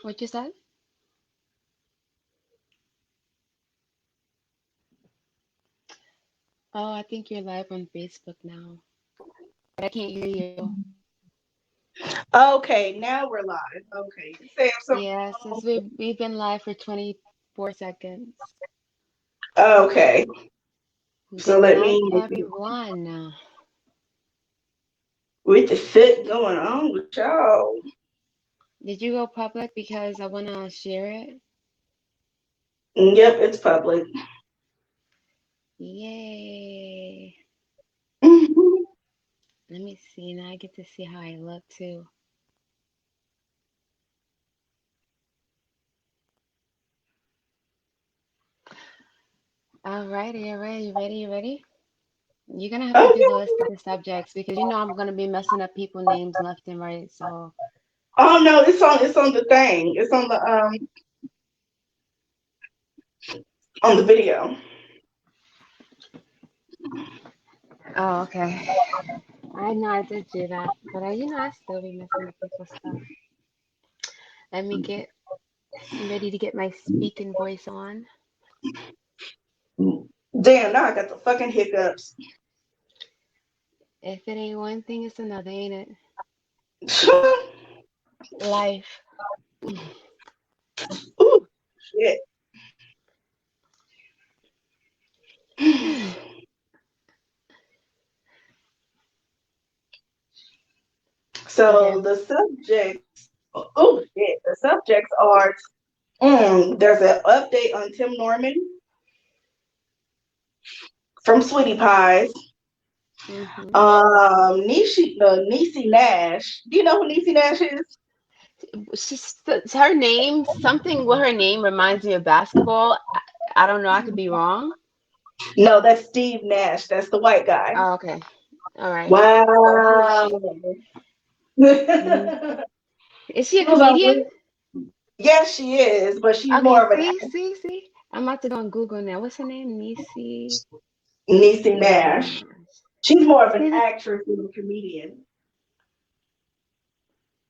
What you said? Oh, I think you're live on Facebook now, but I can't hear you. Okay, now we're live. Okay, you say something Yeah, since we've been live for 24 seconds. wrong. Okay, so Good let night, me everyone. with the fit going on with y'all. Did you go public because I wanna share it? Yep, it's public. Yay! Let me see. Now I get to see how I look too. Alrighty, alright. You ready? You ready? You're gonna have to do the Okay. list of the subjects because you know I'm gonna be messing up people names left and right. So, Oh no, it's on the thing. It's on the video. oh, okay. I know I did do that, but I still be messing up people's stuff. Let me get ready to get my speaking voice on. Damn, now I got the fucking hiccups. If it ain't one thing, it's another, ain't it? Ooh, Life. shit. Okay. So the subjects, oh shit, the subjects are there's an update on Tim Norman from Sweetie Pies. Mm-hmm. Niecy Nash. Do you know who Niecy Nash is? Her name, something with her name reminds me of basketball. I don't know. I could be wrong. No, that's Steve Nash. That's the white guy. Oh, okay. All right. Who is Wow. she? Mm. Hold Is she a comedian? on. Yes, she is, but she's Okay. more of an See. I'm about to go on Google now. What's her name? Nisi Niecy Nash. Nash. She's more of an See, actress than a comedian.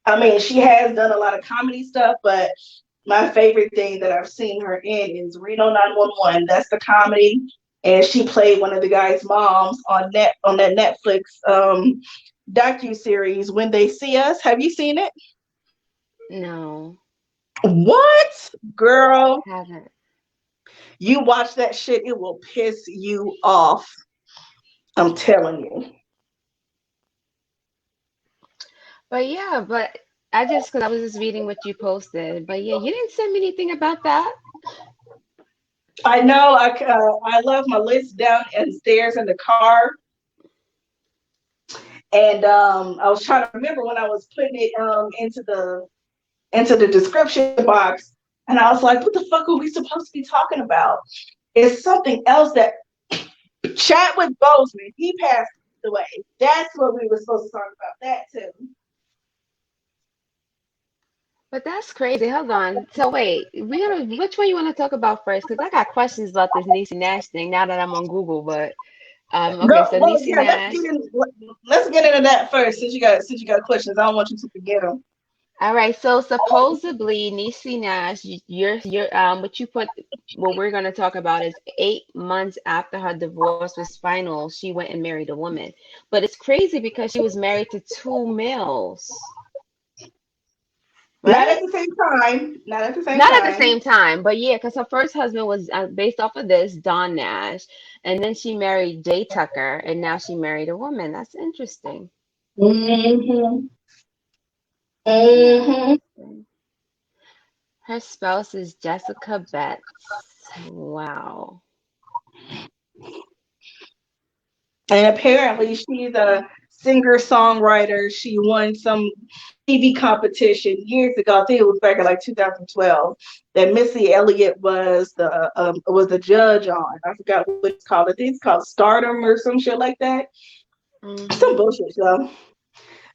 I mean, she has done a lot of comedy stuff, but my favorite thing that I've seen her in is Reno 911. That's the comedy, and she played one of the guy's moms on that Netflix docu series When They See Us. Have you seen it? no, What, girl? haven't. You watch that shit, it will piss you off. I'm telling you. But yeah, but I just because I was just reading what you posted. But yeah, you didn't send me anything about that. I know. I left my list downstairs in the car, and I was trying to remember when I was putting it into the description box, and I was like, "What the fuck are we supposed to be talking about?" It's something else that Chadwick Boseman, he passed away. That's what we were supposed to talk about. That too. But that's crazy. Hold on. So wait, which one you want to talk about first? Because I got questions about this Niecy Nash thing now that I'm on Google. But okay, Go so well, Niecy yeah. Nash. Let's get into that first. Since you got questions, I don't want you to forget them. All right, so supposedly Niecy Nash, what you put, what we're gonna talk about is 8 months after her divorce was final, she went and married a woman. But it's crazy because she was married to two males, Not at right? the same time. Not at the same Not at the time. same time, but yeah, because her first husband was based off of this, Don Nash, and then she married Jay Tucker, and now she married a woman. That's interesting. Mm-hmm. Mm-hmm. Interesting. Her spouse is Jessica Betts. Wow. And apparently she's a singer-songwriter. She won some TV competition years ago. I think it was back in like 2012 that Missy Elliott was the judge on. I forgot what it's called. I think it's called Stardom or some shit like that. Some Hmm. bullshit show.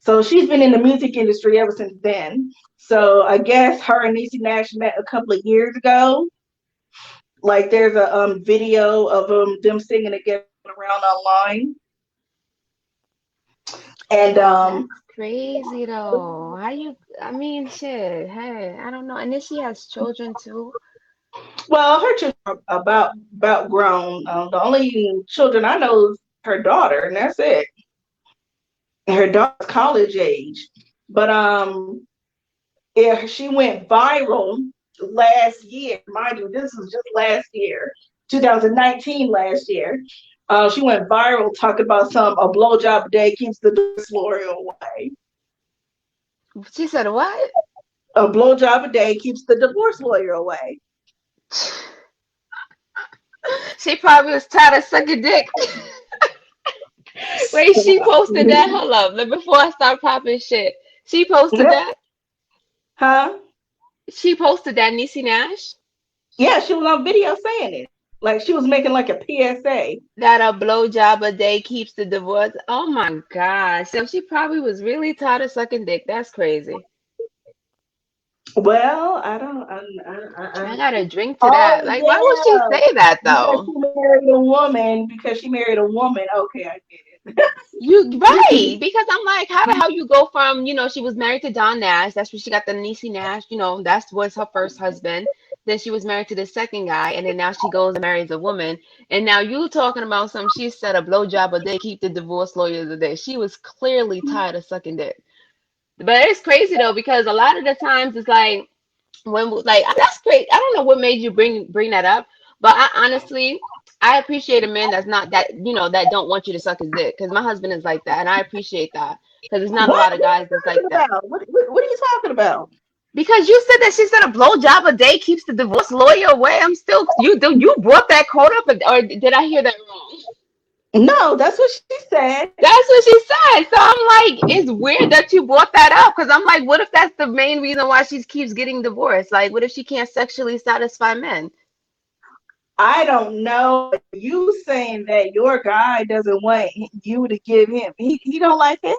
So she's been in the music industry ever since then. So I guess her and Niecy Nash met a couple of years ago. Like there's a video of them singing together around online. And That's crazy though. How you, I mean, shit, hey, I don't know. And then she has children too. well, her children are about grown. The only children I know is her daughter, and that's it. And her daughter's college age. But yeah, she went viral last year. Mind you, this was just last year, 2019, last year. She went viral talking about a blowjob a day keeps the divorce lawyer away. She said what? A blowjob a day keeps the divorce lawyer away. She probably was tired of sucking dick. Wait, she posted that? Hold up. Before I start popping shit. She posted Yep. that? Huh? She posted that, Niecy Nash? Yeah, she was on video saying it. Like she was making like a PSA. That a blowjob a day keeps the divorce. Oh my gosh. So she probably was really tired of sucking dick. That's crazy. Well, I don't. I gotta drink to that. Oh Like, why would she yeah, say that because though? she married a woman. Because she married a woman. Okay, I get You right, it. because I'm like, how the hell you go from, she was married to Don Nash. That's where she got the Niecy Nash. That was her first husband. Then she was married to the second guy, and then now she goes and marries a woman. And now you talking about some? She said a blowjob a day keep the divorce lawyers a day. She was clearly tired of sucking dick. But it's crazy though because a lot of the times it's like like that's great. I don't know what made you bring that up, but I honestly I appreciate a man that's not that that don't want you to suck his dick because my husband is like that, and I appreciate that because there's not a What? lot of What are guys you that's talking like that. about? What are you talking about? Because you said that she said a blowjob a day keeps the divorce lawyer away. I'm still you brought that quote up, or did I hear that wrong? No, that's what she said. That's what she said. So I'm like, it's weird that you brought that up because I'm like, what if that's the main reason why she keeps getting divorced? Like, what if she can't sexually satisfy men? I don't know. You saying that your guy doesn't want you to give him. He don't like it.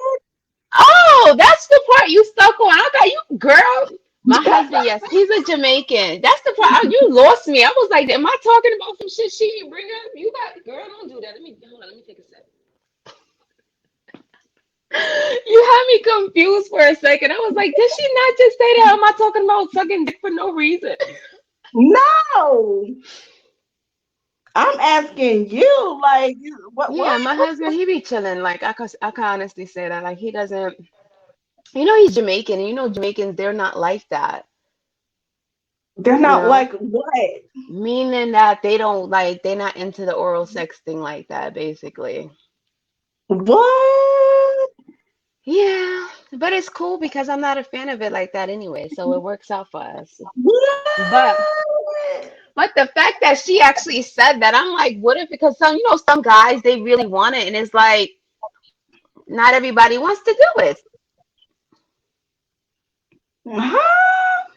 Oh, that's the part you stuck on. I got you, girl. My husband, yes, he's a Jamaican. That's the part. Oh, you lost me. I was like, am I talking about some shit she didn't bring up? You got, girl, don't do that. Let me hold on. Let me take a sip. You had me confused for a second. I was like, did she not just say that? Am I talking about sucking dick for no reason? No, I'm asking you. Like, what? Yeah, What? my What? husband, he be chilling. Like I can honestly say that. Like he doesn't. He's Jamaican, and Jamaicans, they're not like that. They're You not know, like what? meaning that they don't like they're not into the oral sex thing like that, basically. What? Yeah, but it's cool because I'm not a fan of it like that anyway, so it works out for us. But What? but the fact that she actually said that, I'm like, what if because some guys they really want it, and it's like not everybody wants to do it. Huh?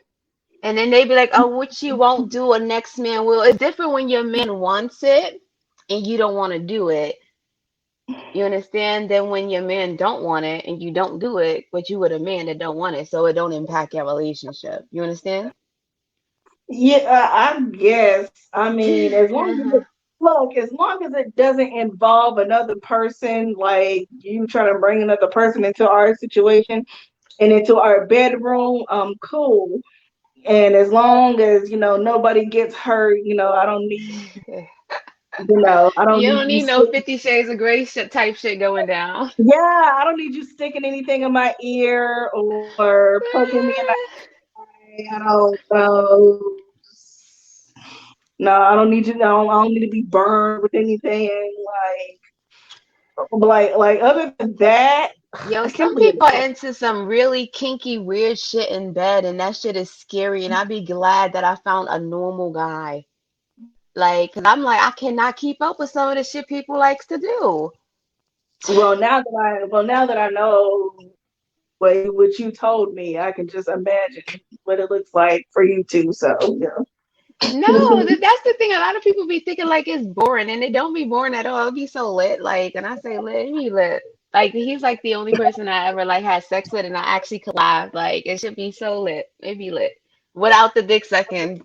And then they be like, oh, what you won't do, a next man will. It's different when your man wants it and you don't want to do it. You understand? Then when your man don't want it and you don't do it, but you with a man that don't want it, so it don't impact your relationship. You understand? Yeah, I guess. I mean, as long as it, look, as long as it doesn't involve another person, like you trying to bring another person into our situation and into our bedroom, cool. And as long as nobody gets hurt, I don't You need don't you need no stick. 50 Shades of Grey shit type shit going down. Yeah, I don't need you sticking anything in my ear or poking me in the eye. I don't know. No, I don't need you. No, I don't need to be burned with anything. Like other than that, Yo, I can't some believe people are it. into some really kinky, weird shit in bed, and that shit is scary. And I'd be glad that I found a normal guy. Like, cause I'm like, I cannot keep up with some of the shit people likes to do. Well, now that I know what you told me, I can just imagine what it looks like for you two. So yeah. No, that's the thing. A lot of people be thinking like it's boring, and it don't be boring at all. It be so lit. Like, and I say lit, it be lit. Like he's like the only person I ever like had sex with, and I actually collabed. Like it should be so lit. It be lit without the dick sucking.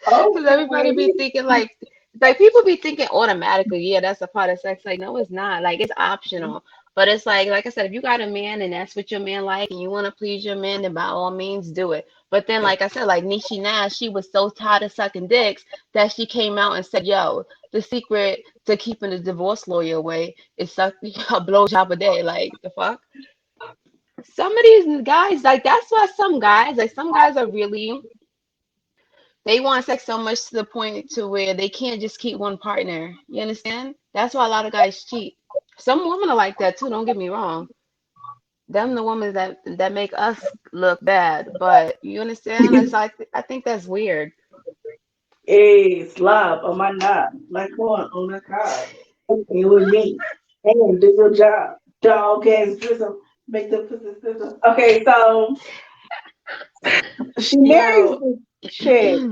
Because everybody Okay. be thinking like like people be thinking automatically, yeah, that's a part of sex. Like, no, it's not. Like, it's optional. But it's like I said, if you got a man and that's what your man like and you want to please your man, then by all means do it. But then, like I said, like Niecy Nash, she was so tired of sucking dicks that she came out and said, yo, the secret to keeping the divorce lawyer away is suck a blowjob a day. Like, the fuck? Some of these guys, like, that's why some guys are really, they want sex so much to the point to where they can't just keep one partner. You understand? That's why a lot of guys cheat. Some women are like that too, don't get me wrong. Them the women that make us look bad, but you understand? Like, so I think that's weird. Hey, slob on my knob. Like, come on, oh my God. You with me. And do your job. Dog ass drizzle. Make the pussy sizzle. Okay, so she marries Yo. this chick.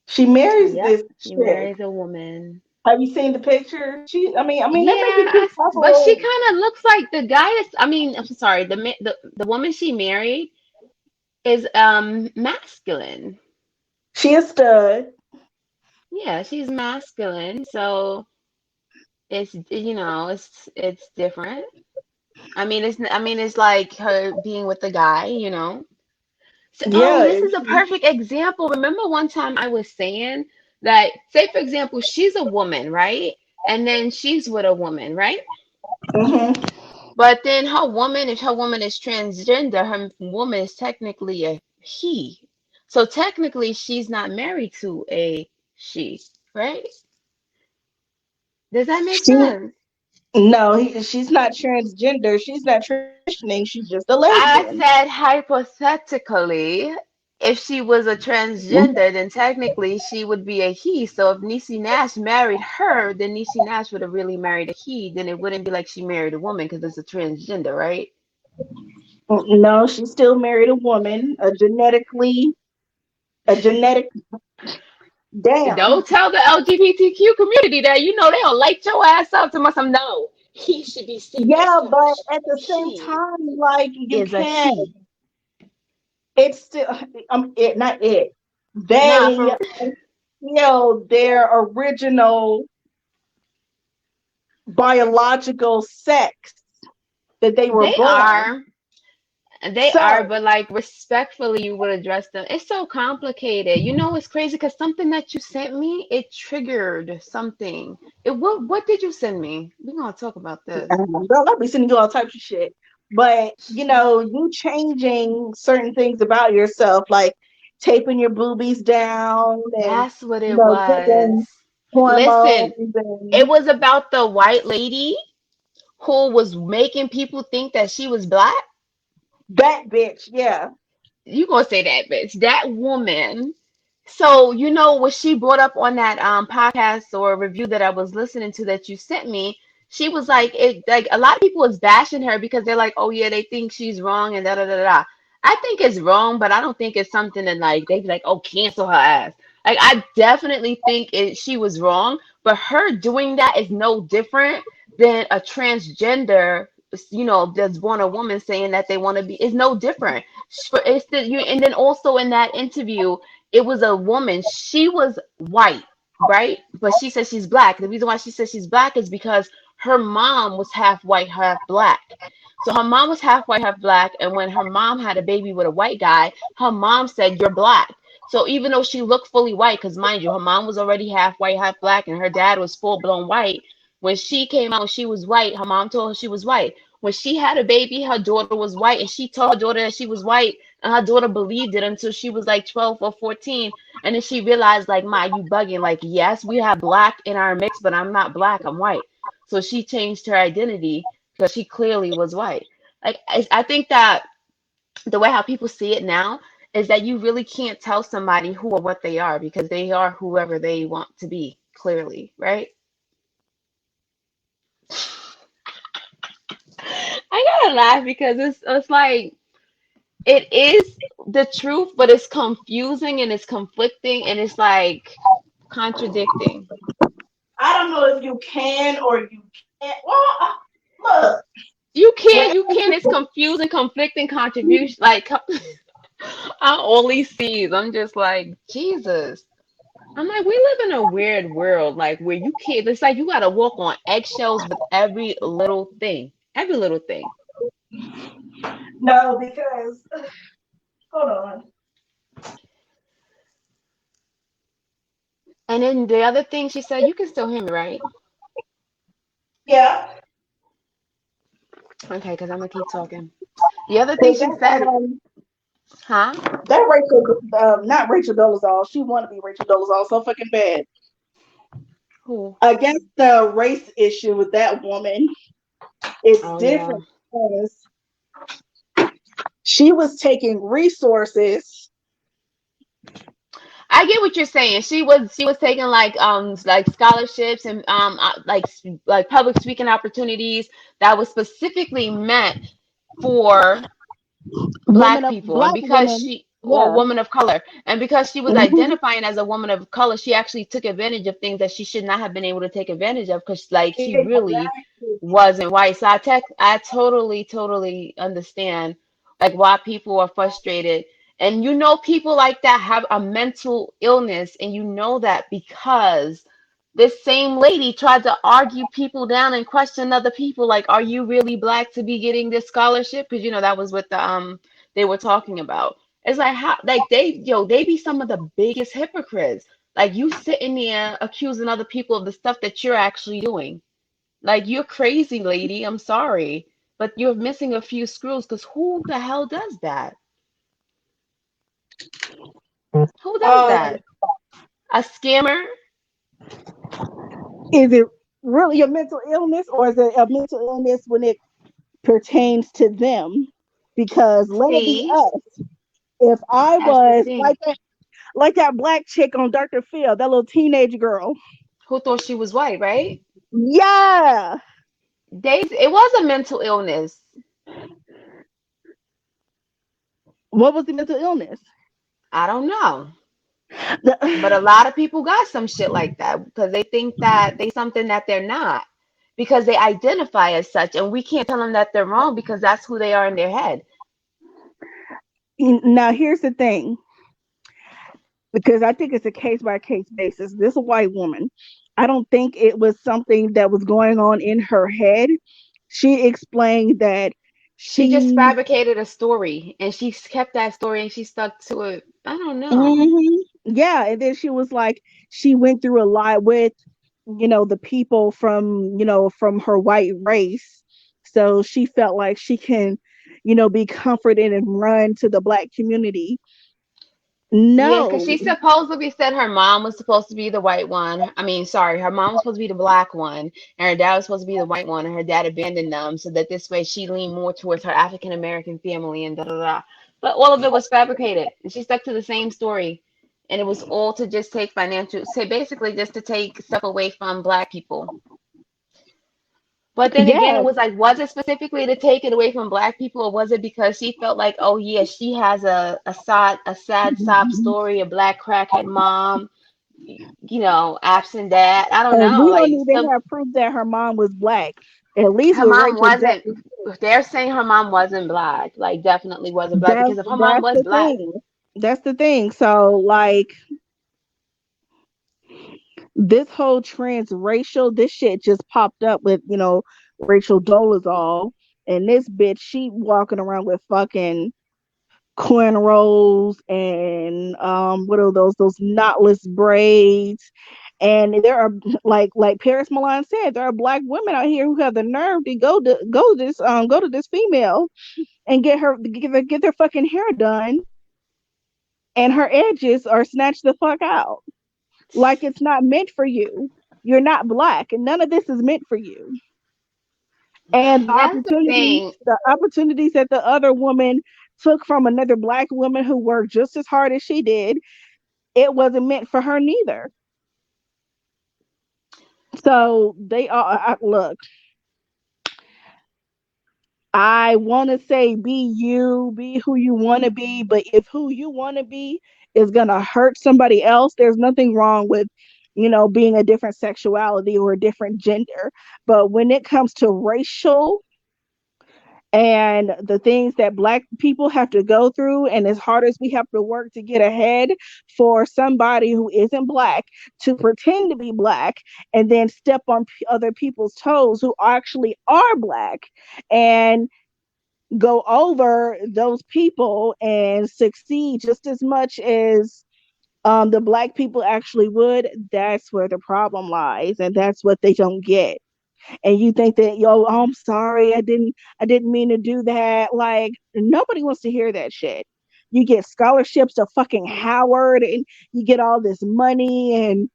She marries Yep, this she chick. marries a woman. Have you seen the picture? I mean, they may be Yeah, cute but she couple. kind of looks like the guy is, I mean, I'm sorry, the woman she married is masculine. She a stud. Yeah, she's masculine, so it's different. I mean it's like her being with the guy, you know. So, oh, Yeah, this is a perfect example. Remember one time I was saying that, say for example, she's a woman, right? And then she's with a woman, right? mm-hmm. But then her woman, if her woman is transgender, her woman is technically a he. So technically she's not married to a she, right? Does that make She sense? no, she's not transgender. She's not transitioning. She's just a I lesbian. said hypothetically, if she was a transgender, then technically she would be a he. So if Niecy Nash married her, then Niecy Nash would have really married a he. Then it wouldn't be like she married a woman because it's a transgender, right? No, she still married a woman, a genetic damn. Don't tell the LGBTQ community that, they don't light your ass up to my some. No, he should be secret Yeah, but search. at the same She time, like you is a can't. he. It's still it not it. Nah, They for their original biological sex that they were they born. are. They are, So but like respectfully, you would address them. It's so complicated. You know, it's crazy because something that you sent me, it triggered something. What did you send me? We're gonna talk about this. girl, I'll be sending you all types of shit. But you changing certain things about yourself, like taping your boobies down and That's what it was. taking hormones Listen, it and was about the white lady who was making people think that she was black. that bitch. Yeah. You gonna say that, bitch? That woman. So, what she brought up on that podcast or review that I was listening to that you sent me, she was like a lot of people was bashing her because they're like, oh yeah, they think she's wrong and da da da da. I think it's wrong, but I don't think it's something that like they be like, oh, cancel her ass. Like I definitely think she was wrong, but her doing that is no different than a transgender, that's born a woman saying that they want to be, is no different. It's the you, and then also in that interview it was a woman. She was white, right? But she said she's black. The reason why she said she's black is because her mom was half white, half black. So her mom was half white, half black. And when her mom had a baby with a white guy, her mom said, "You're black." So even though she looked fully white, because mind you, her mom was already half white, half black, and her dad was full blown white. When she came out, she was white. Her mom told her she was white. When she had a baby, her daughter was white, and she told her daughter that she was white, and her daughter believed it until she was like 12 or 14. And then she realized, like, Ma, you bugging. Like, yes, we have black in our mix, but I'm not black, I'm white. So she changed her identity because she clearly was white. Like, I think that the way how people see it now is that you really can't tell somebody who or what they are because they are whoever they want to be, clearly, right? I gotta laugh because it's like it is the truth, but it's confusing and it's conflicting and it's like contradicting. I don't know if you can or you can't. Well, look, You can. It's confusing, conflicting, contribution. Like I all these C's. I'm just like Jesus. I'm like, we live in a weird world, like where you can't. It's like you got to walk on eggshells with every little thing, every little thing. No, because hold on. And then the other thing she said, you can still hear me, right? Yeah, Okay, because I'm gonna keep talking. The other thing because she said, huh? that Rachel, not Rachel Dolezal, she want to be Rachel Dolezal so fucking bad. Who? I guess the race issue with that woman is Oh yeah. different because she was taking resources. I get what you're saying. She was taking like scholarships and like public speaking opportunities that was specifically meant for black people, and Black because women. she or Yeah. woman of color, and because she was Hmm. identifying as a woman of color, she actually took advantage of things that she should not have been able to take advantage of because like she really Exactly. wasn't white. So I totally understand like why people are frustrated. And you know people like that have a mental illness, and you know that because this same lady tried to argue people down and question other people like, are you really black to be getting this scholarship? Because you know that was what they were talking about. It's like how like they be some of the biggest hypocrites. Like you sitting there accusing other people of the stuff that you're actually doing. Like you're crazy, lady. I'm sorry, but you're missing a few screws. Because who the hell does that? Who does Um, that? A scammer? is it really a mental illness or is it a mental illness when it pertains to them? Because let it be See, us. If I that's the was thing. like that black chick on Dr. Phil, that little teenage girl. Who thought she was white, right? Yeah. It was a mental illness. What was the mental illness? I don't know. But a The, lot of people got some shit like that because they think that they something that they're not because they identify as such, and we can't tell them that they're wrong because that's who they are in their head. now here's the thing, because I think it's a case by case basis. This white woman, I don't think it was something that was going on in her head. She explained that She just she, fabricated a story and she kept that story and she stuck to it. I don't know. mhm, yeah, and then she was like, she went through a lot with, the people from, from her white race. So she felt like she can, be comforted and run to the black community. Yeah, because No. she supposedly said her mom was supposed to be the white one. I mean, sorry, her mom was supposed to be the black one, and her dad was supposed to be the white one, and her dad abandoned them so that this way she leaned more towards her African American family and da da da. But all of it was fabricated, and she stuck to the same story, and it was all to just take financial, say basically just to take stuff away from black people. But then again, Yeah. it was like, was it specifically to take it away from black people, or was it because she felt like, oh yeah, she has a sad sob story, a black crackhead mom, absent dad. I don't And know. we don't Like even some have proof that her mom was black. At least her with mom Rachel wasn't. Dolezal. They're saying her mom wasn't black. Like definitely wasn't black That's because if her mom that's was the black, thing. That's the thing. So like this whole transracial, this shit just popped up with, Rachel Dolezal. And this bitch, she walking around with fucking cornrows and what are those knotless braids. And there are, like Paris Milan said, there are black women out here who have the nerve to go to this female and get their fucking hair done, and her edges are snatched the fuck out. Like it's not meant for you. You're not black, and none of this is meant for you. And the that's the opportunities, thing. the opportunities that the other woman took from another black woman who worked just as hard as she did, it wasn't meant for her neither. So they are, look, I want to say be you, be who you want to be, but if who you want to be is going to hurt somebody else, there's nothing wrong with, being a different sexuality or a different gender. But when it comes to racial And the things that black people have to go through, and as hard as we have to work to get ahead, for somebody who isn't black to pretend to be black and then step on other people's toes who actually are black and go over those people and succeed just as much as the black people actually would. That's where the problem lies, and that's what they don't get. And you think that, yo, oh, I'm sorry, I didn't mean to do that. Like, nobody wants to hear that shit. You get scholarships to fucking Howard, and you get all this money. And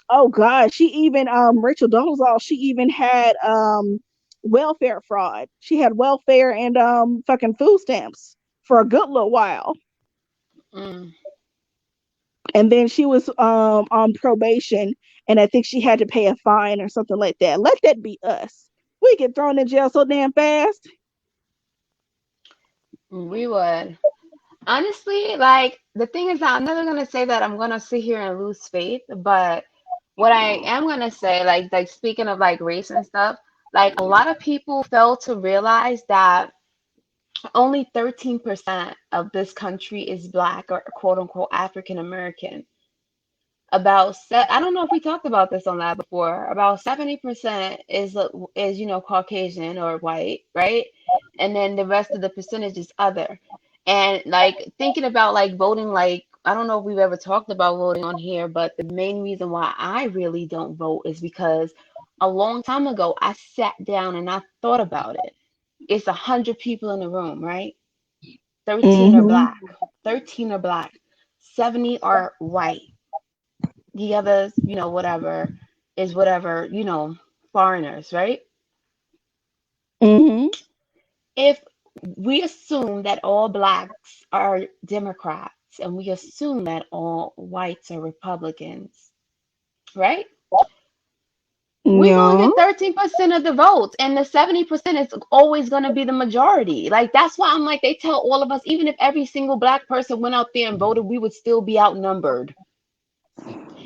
oh god, she even Rachel Dolezal, she even had welfare fraud. She had welfare and fucking food stamps for a good little while. Mm. And then she was on probation, and I think she had to pay a fine or something like that. Let that be us. We get thrown in jail so damn fast. We would. Honestly, like the thing is, I'm never gonna say that I'm gonna sit here and lose faith, but what I am gonna say, like speaking of like race and stuff, like a lot of people fail to realize that only 13% of this country is black or quote unquote African American. I don't know if we talked about this on that before. About 70% is Caucasian or white, right? And then the rest of the percentage is other. And like thinking about like voting, like I don't know if we've ever talked about voting on here, but the main reason why I really don't vote is because a long time ago I sat down and I thought about it. It's 100 people in the room, right? 13 are Mm-hmm. black. 13 are black. 70 are white. The others, whatever, is whatever, foreigners, right? Mm-hmm. If we assume that all blacks are Democrats and we assume that all whites are Republicans, right? We're going to Yeah. get 13% of the votes, and the 70% is always going to be the majority. Like, that's why I'm like, they tell all of us, even if every single black person went out there and voted, we would still be outnumbered.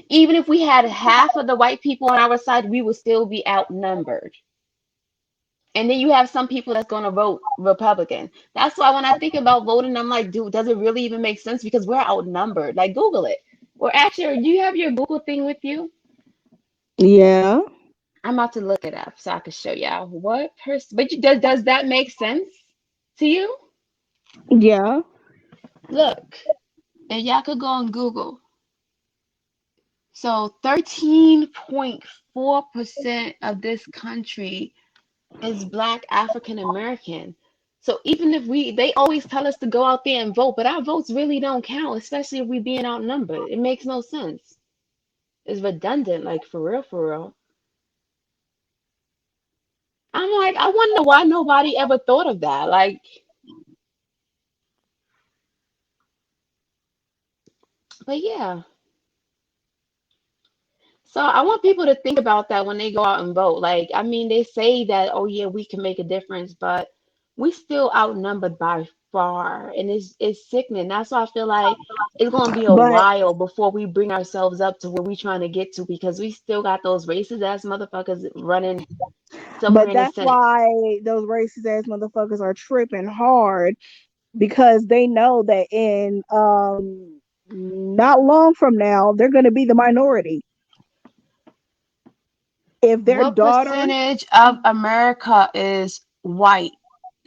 Even if we had half of the white people on our side, we would still be outnumbered. And then you have some people that's going to vote Republican. That's why when I think about voting, I'm like, dude, does it really even make sense? Because we're outnumbered. Like, Google it. Or actually, do you have your Google thing with you? Yeah. I'm about to look it up so I can show y'all what person. But does that make sense to you? Yeah. Look, and y'all could go on Google. So 13.4% of this country is Black African American. So even if they always tell us to go out there and vote, but our votes really don't count, especially if we're being outnumbered. It makes no sense. It's redundant, like for real, for real. I'm like, I wonder why nobody ever thought of that. Like, but yeah. So I want people to think about that when they go out and vote. Like, I mean, they say that, oh yeah, we can make a difference, but we still outnumbered by far, and it's sickening. That's why I feel like it's gonna be a But while before we bring ourselves up to where we trying to get to because we still got those racist ass motherfuckers running somewhere but in the that's Senate. why those racist ass motherfuckers are tripping hard, because they know that in not long from now they're going to be the minority. If their What daughters, percentage of America is white?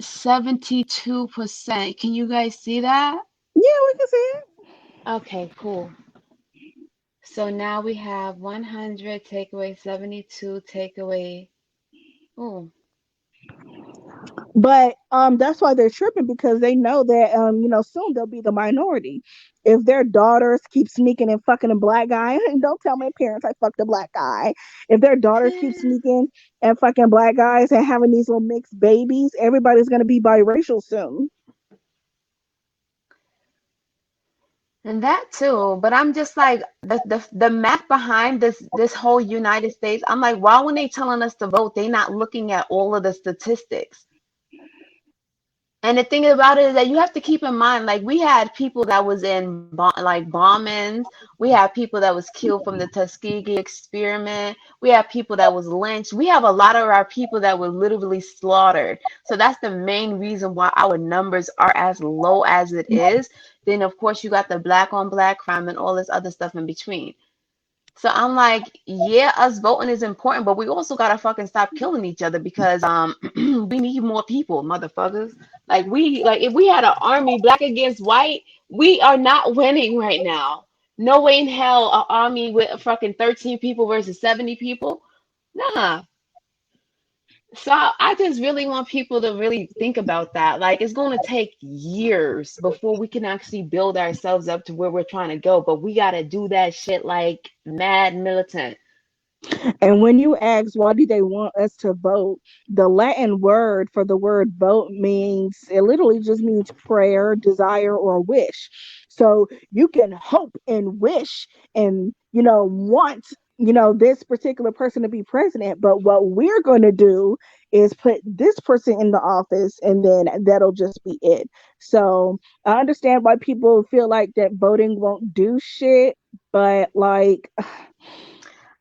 72%. Can you guys see that? yeah, we can see it. Okay, cool. So now we have 100 take away 72 take away. Oh, But that's why they're tripping, because they know that soon they'll be the minority. If their daughters keep sneaking and fucking a black guy, and don't tell my parents I fucked a black guy. If their daughters keep sneaking and fucking black guys and having these little mixed babies, everybody's gonna be biracial soon. and that too. But I'm just like the math behind this whole United States. I'm like, why when they telling us to vote, they not looking at all of the statistics? And the thing about it is that you have to keep in mind, like we had people that was in like bombings, we had people that was killed from the Tuskegee experiment, we have people that was lynched, we have a lot of our people that were literally slaughtered. So that's the main reason why our numbers are as low as it is. Then of course you got the black on black crime and all this other stuff in between. So I'm like, yeah, us voting is important, but we also gotta fucking stop killing each other because we need more people, motherfuckers. Like if we had an army black against white, we are not winning right now. No way in hell an army with fucking 13 people versus 70 people. Nah. So I just really want people to really think about that. Like it's going to take years before we can actually build ourselves up to where we're trying to go, but we got to do that shit like mad militant. And when you ask why do they want us to vote, the Latin word for the word vote means, it literally just means prayer, desire, or wish. So you can hope and wish and, want, this particular person to be president. But what we're going to do is put this person in the office and then that'll just be it. So I understand why people feel like that voting won't do shit, but like,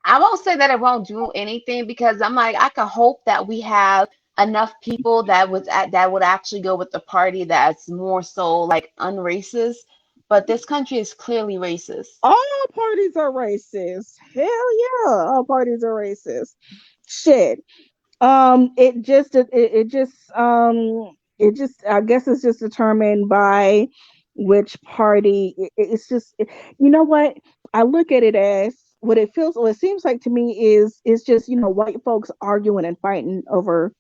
I won't say that it won't do anything because I'm like, I can hope that we have enough people that would actually go with the party that's more so like unracist. But this country is clearly racist. all parties are racist. Hell yeah, all parties are racist. Shit. It just I guess it's just determined by which party. It's just you know what I look at it as what it seems like to me is just white folks arguing and fighting over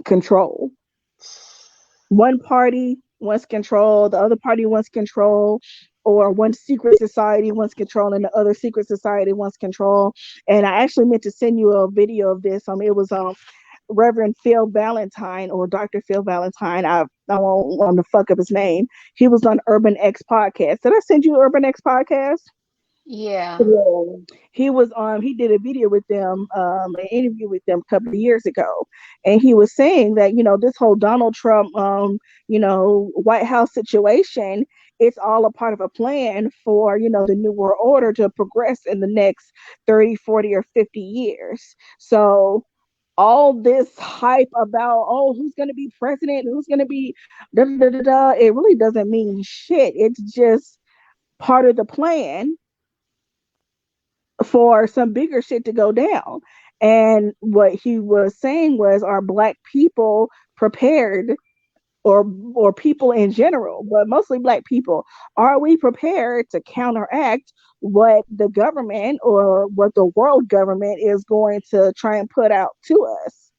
control. One party wants control, the other party wants control, or one secret society wants control and the other secret society wants control. And I actually meant to send you a video of this. It was Reverend Phil Valentine or Dr. Phil Valentine. I won't want to fuck up his name. He was on Urban X podcast. Did I send you Urban X podcast? Yeah. Yeah. He did a video with them, an interview with them a couple of years ago. And he was saying that, this whole Donald Trump White House situation, it's all a part of a plan for, the New World Order to progress in the next 30, 40, or 50 years. So all this hype about who's gonna be president, who's gonna be da da da da da, it really doesn't mean shit. It's just part of the plan for some bigger shit to go down. And what he was saying was, are black people prepared, or people in general, but mostly black people, are we prepared to counteract what the government or what the world government is going to try and put out to us?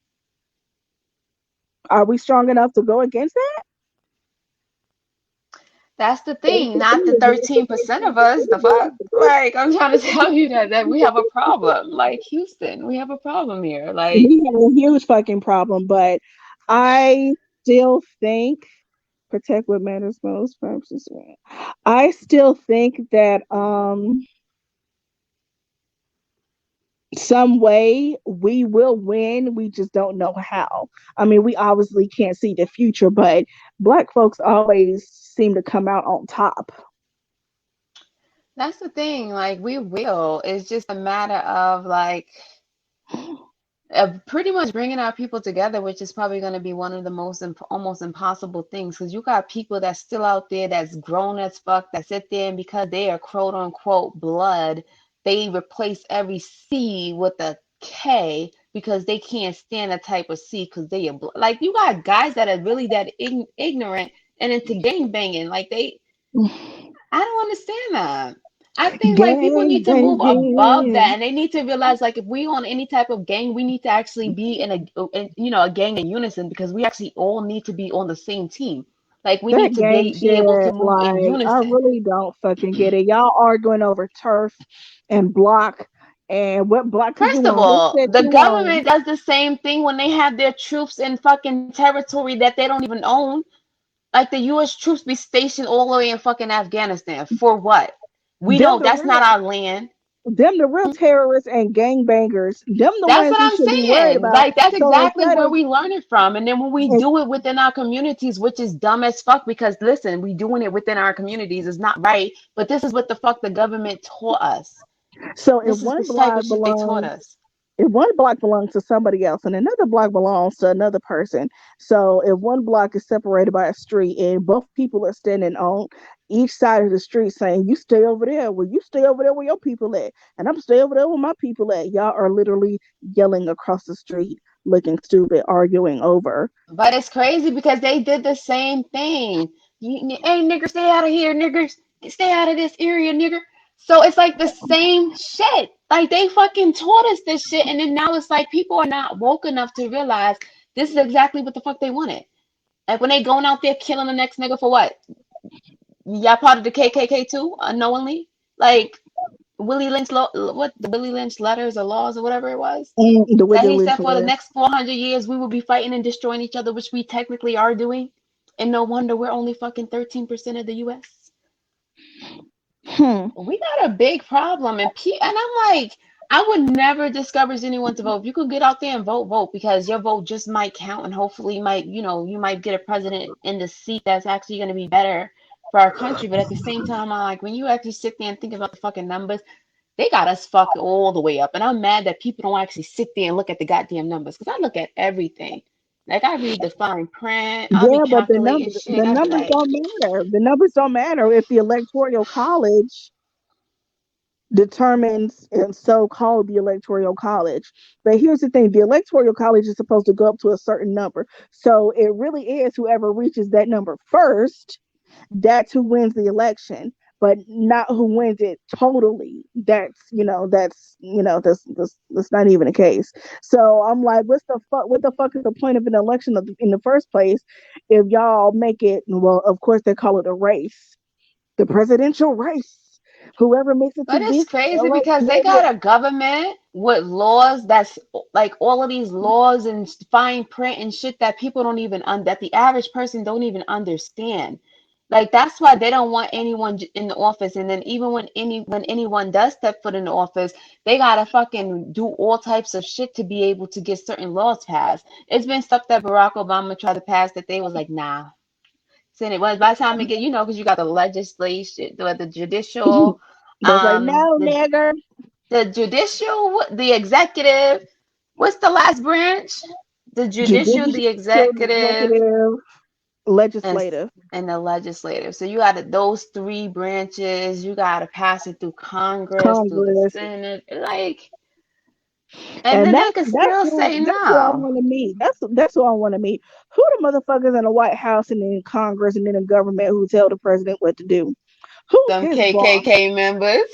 Are we strong enough to go against that? That's the thing, not the 13% of us. The fuck? Like, I'm trying to tell you that we have a problem. Like, Houston, we have a problem here. Like, We have a huge fucking problem, but I still think protect what matters most. I still think that some way we will win. We just don't know how. I mean, we obviously can't see the future, but black folks always seem to come out on top. that's the thing. Like, we will. It's just a matter of, like, pretty much bringing our people together, which is probably going to be one of the most almost impossible things because you got people that's still out there that's grown as fuck that sit there and because they are quote unquote blood, they replace every C with a K because they can't stand a type of C because they are like you got guys that are really that ignorant and into gang banging. Like I don't understand that. I think like people Gang need to move above that banging. and they need to realize like if we on any type of gang, we need to actually be in a gang in unison because we actually all need to be on the same team. Like we That need to gang be able to shit, move in like, I unison. really don't fucking get it. Y'all arguing over turf and block, and what block did you First of want? Who all, said the you won? government does the same thing when they have their troops in fucking territory that they don't even own. Like the US troops be stationed all the way in fucking Afghanistan. For what? We know Them the that's not real our land. them the real terrorists and gangbangers. Them the That's ones what we I'm should be worried saying. about. Like that's So exactly instead where of we learn it from. And then when we it's, do it within our communities, which is dumb as fuck, because listen, we doing it within our communities is not right. But this is what the fuck the government taught us. so if This is one the type block of shit they taught belongs us. if one block belongs to somebody else and another block belongs to another person, so if one block is separated by a street and both people are standing on each side of the street saying, "You stay over there, well, you stay over there where your people at, and I'm stay over there where my people at," y'all are literally yelling across the street, looking stupid, arguing over. But it's crazy because they did the same thing. Hey, nigger, stay out of here, niggers. Stay out of this area, nigger. So it's like the same shit. Like they fucking taught us this shit, and then now it's like people are not woke enough to realize this is exactly what the fuck they wanted. Like when they going out there killing the next nigga for what? Y'all part of the KKK too, unknowingly. Like Willie Lynch, what the Willie Lynch letters or laws or whatever it was The that Wicked he Witch said for the list. next 400 years we will be fighting and destroying each other, which we technically are doing. And no wonder we're only fucking 13% of the US. Hmm. We got a big problem. And I'm like, I would never discourage anyone to vote. If you could get out there and vote, vote because your vote just might count and hopefully might, you might get a president in the seat that's actually going to be better for our country. But at the same time, I'm like, when you actually sit there and think about the fucking numbers, they got us fucked all the way up. And I'm mad that people don't actually sit there and look at the goddamn numbers because I look at everything. Like I read the fine print, I'll be Yeah, but calculating the shit. I'll be numbers like, don't matter. The numbers don't matter if the electoral college determines and so-called the electoral college. But here's the thing: the electoral college is supposed to go up to a certain number, so it really is whoever reaches that number first. That's who wins the election, but not who wins it totally. That's not even the case. So I'm like, what's the fuck? What the fuck is the point of an election in the first place if y'all make it? Well, of course they call it a race, the presidential race. Whoever makes it to but it's this crazy because they got a government with laws that's like all of these laws and fine print and shit that people don't even that the average person don't even understand. Like that's why they don't want anyone in the office. And then even when anyone does step foot in the office, they gotta fucking do all types of shit to be able to get certain laws passed. It's been stuff that Barack Obama tried to pass that they was like, nah. Senate was by the time it get, because you got the legislation, the judicial, they was like, no, the nigger. the executive. What's the last branch? The judicial, Judicial, the executive, executive, and legislative. and the legislative. So you got those three branches. You got to pass it through Congress, through the Congress. Senate, like, and And then they could still say that's who I no. want to meet. That's who I want to meet. Who the motherfuckers in the White House and in Congress and in the government who tell the president what to do? Who's Them his boss? KKK members.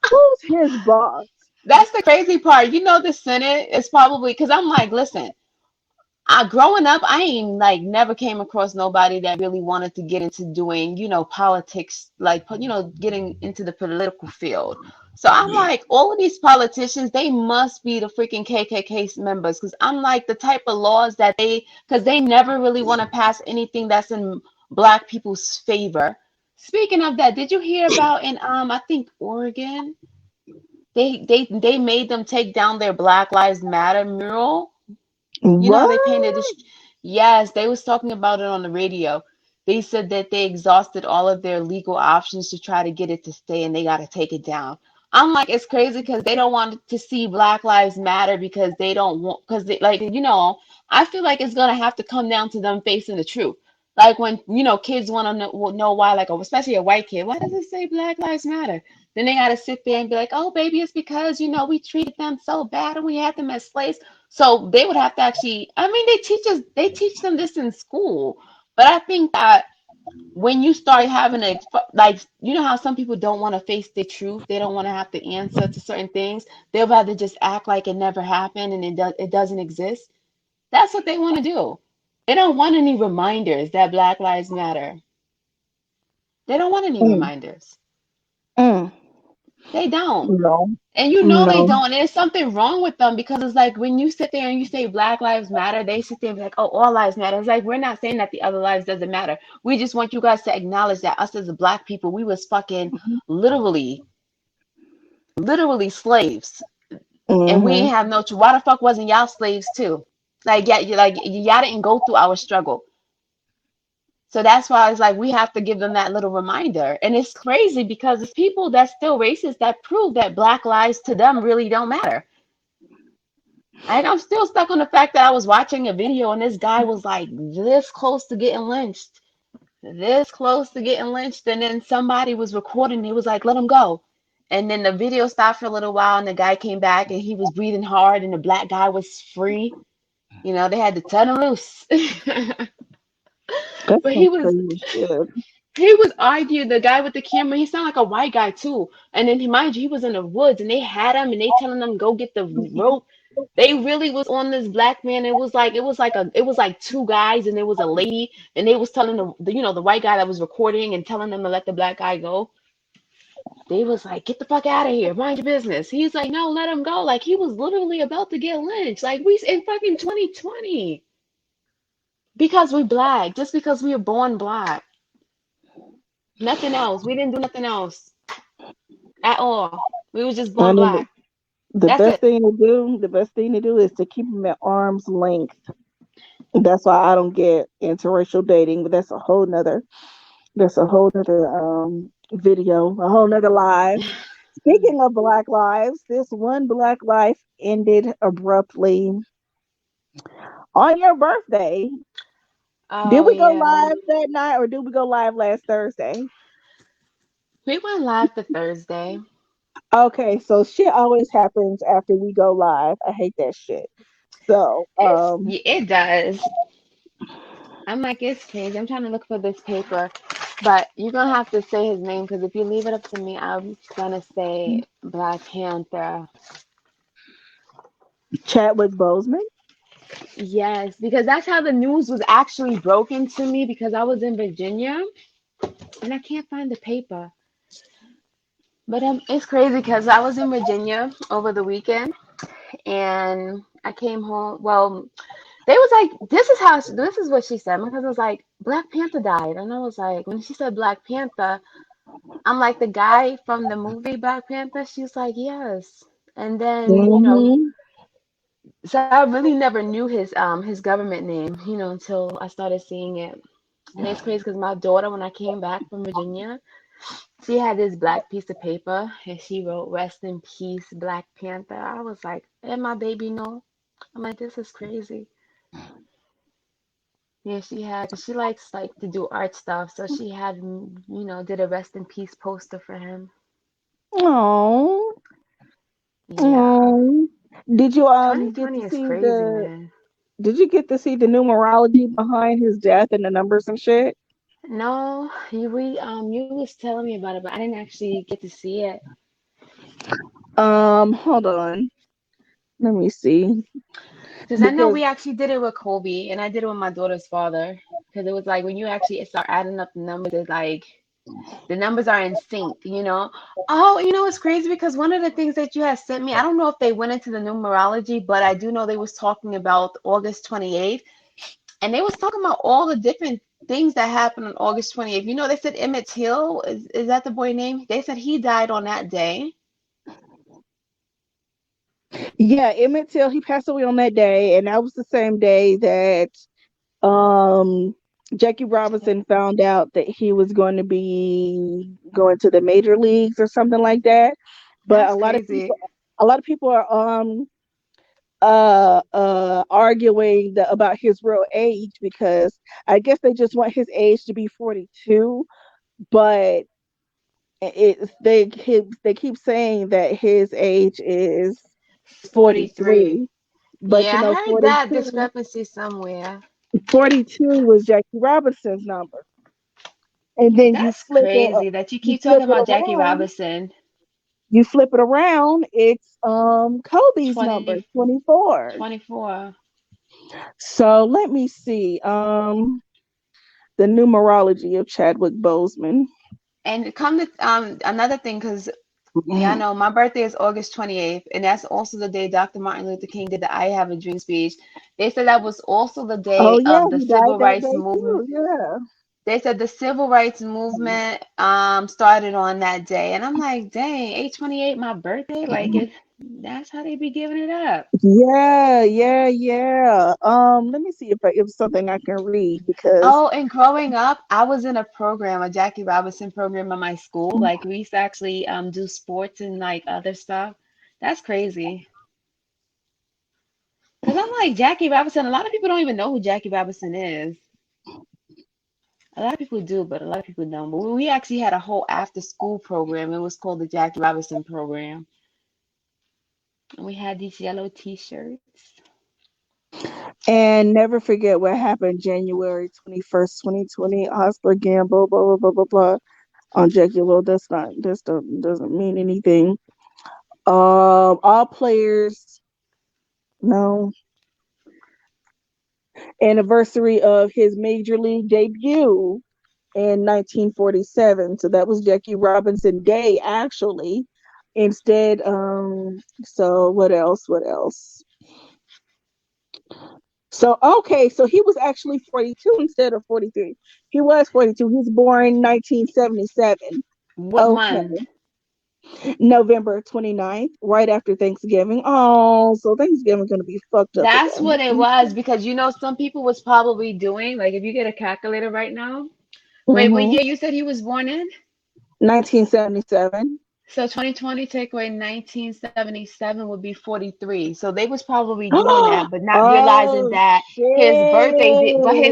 Who's his boss? That's the crazy part. The Senate is probably because I'm like, listen, growing up, I ain't like never came across nobody that really wanted to get into doing, politics, like, getting into the political field. So I'm like, all of these politicians, they must be the freaking KKK members because I'm like the type of laws that because they never really want to pass anything that's in Black people's favor. Speaking of that, did you hear about in I think Oregon, they made them take down their Black Lives Matter mural. How they What? painted this. Yes, they was talking about it on the radio. They said that they exhausted all of their legal options to try to get it to stay and they got to take it down. I'm like, it's crazy because they don't want to see Black Lives Matter because they don't want, because they, like, I feel like it's going to have to come down to them facing the truth. Like when, kids want to know why, like, especially a white kid, why does it say Black Lives Matter? Then they got to sit there and be like, oh, baby, it's because, we treated them so bad and we had them as slaves. So they would have to actually, I mean, they teach them this in school. But I think that when you start having like, how some people don't want to face the truth, they don't want to have to answer to certain things. They'll rather just act like it never happened and it doesn't exist. That's what they want to do. They don't want any reminders that Black Lives Matter. They don't want any Mm, reminders. mm. They don't. No, And they no. don't. And there's something wrong with them because it's like when you sit there and you say Black Lives Matter, they sit there and be like, oh, all lives matter. It's like we're not saying that the other lives doesn't matter. We just want you guys to acknowledge that us as a Black people, we was fucking literally literally slaves, and we Mm-hmm. ain't have no. Why the fuck wasn't y'all slaves too? Like, yeah, like y'all didn't go through our struggle. So that's why it's like we have to give them that little reminder. And it's crazy because it's people that's still racist that prove that black lives to them really don't matter. And I'm still stuck on the fact that I was watching a video and this guy was like this close to getting lynched, this close to getting lynched. And then somebody was recording. He was like, let him go. And then the video stopped for a little while and the guy came back and he was breathing hard and the black guy was free. You know, they had to turn him loose. That's But some crazy shit. he was arguing, the guy with the camera, he sounded like a white guy too. And then mind you, he was in the woods and they had him and they telling them go get the rope. They really was on this black man. It was like two guys and there was a lady and they was telling the white guy that was recording and telling them to let the black guy go. They was like, get the fuck out of here, mind your business. He's like, no, let him go. Like he was literally about to get lynched. Like we in fucking 2020. Because we black, just because we were born black. Nothing else. We didn't do nothing else at all. We was just I born mean, black. the That's best it. thing to do, the best thing to do is to keep them at arm's length. That's why I don't get interracial dating, but that's a whole nother video, a whole nother live. Speaking of black lives, this one black life ended abruptly on your birthday. Did Oh we go yeah. live that night or did we go live last Thursday? We went live for Thursday. Okay, so shit always happens after we go live. I hate that shit. So, It does. I'm like, it's crazy. I'm trying to look for this paper. But you're gonna have to say his name because if you leave it up to me, I'm gonna say Black Panther. Chadwick Boseman. Yes, because that's how the news was actually broken to me because I was in Virginia and I can't find the paper. But it's crazy because I was in Virginia over the weekend and I came home. Well, they was like, this is what she said. My cousin was like, Black Panther died. And I was like, when she said Black Panther, I'm like, the guy from the movie Black Panther? She was like, yes. And then, Hmm. so I really never knew his government name, until I started seeing it. And it's crazy because my daughter, when I came back from Virginia, she had this black piece of paper and she wrote, Rest in peace, Black Panther. I was like, and my baby know. I'm like, this is crazy. Yeah, she had, cause she likes like to do art stuff, so she had, did a rest in peace poster for him. Oh, Yeah, oh. Did you get to 2020 is see crazy, man. did you get to see the numerology behind his death and the numbers and shit? No, you was telling me about it, but I didn't actually get to see it. Hold on. Let me see. Because I know Because we actually did it with Kobe, and I did it with my daughter's father. Because it was like when you actually start adding up the numbers, it's like the numbers are in sync. Oh, it's crazy because one of the things that you had sent me, I don't know if they went into the numerology, but I do know they was talking about August 28th, and they was talking about all the different things that happened on August 28th. They said Emmett Till, is that the boy name? They said he died on that day. yeah, Emmett Till, he passed away on that day, and that was the same day that um Jackie Robinson found out that he was going to be going to the major leagues or something like that. But That's crazy. a lot of people are arguing about his real age because I guess they just want his age to be 42, but they keep saying that his age is 43. 43, but Yeah, I heard that 42 discrepancy somewhere. 42 was Jackie Robinson's number. And then That's crazy that you keep flip talking it about Jackie around, Robinson. it's Kobe's number, 20, 24. 24. So let me see the numerology of Chadwick Boseman. And come to another thing, because yeah, I know my birthday is August 28th, and that's also the day Dr. Martin Luther King did the I Have a Dream speech. They said that was also the Oh day yeah, of the he died civil that rights day movement. too. Yeah. They said the civil rights movement started on that day, and I'm like, dang, 8/28, my birthday, like it. That's how they be giving it up. Yeah, yeah, yeah. Let me see if something I can read because Oh, and growing up, I was in a program, a Jackie Robinson program at my school. Like we used to actually do sports and like other stuff. That's crazy. Because I'm like, Jackie Robinson, a lot of people don't even know who Jackie Robinson is. A lot of people do, but a lot of people don't. But we actually had a whole after school program. It was called the Jackie Robinson program. And we had these yellow t-shirts. and never forget what happened January 21st, 2020. Oscar Gamble, blah blah blah blah blah. On Jackie Lil, this doesn't mean anything. All players, no, anniversary of his major league debut in 1947. So that was Jackie Robinson Day, actually. Instead, so what else? What else? So okay, so he was actually 42 instead of 43. He was 42. He was born 1977. What Okay. month? November 29th, right after Thanksgiving. Oh, so Thanksgiving's gonna be fucked up That's again. what it was because some people was probably doing, like if you get a calculator right now. Wait, what Mm-hmm. year you said he was born in? 1977. So 2020 take away 1977 would be 43. So they was probably doing that, but not realizing Oh that his shit.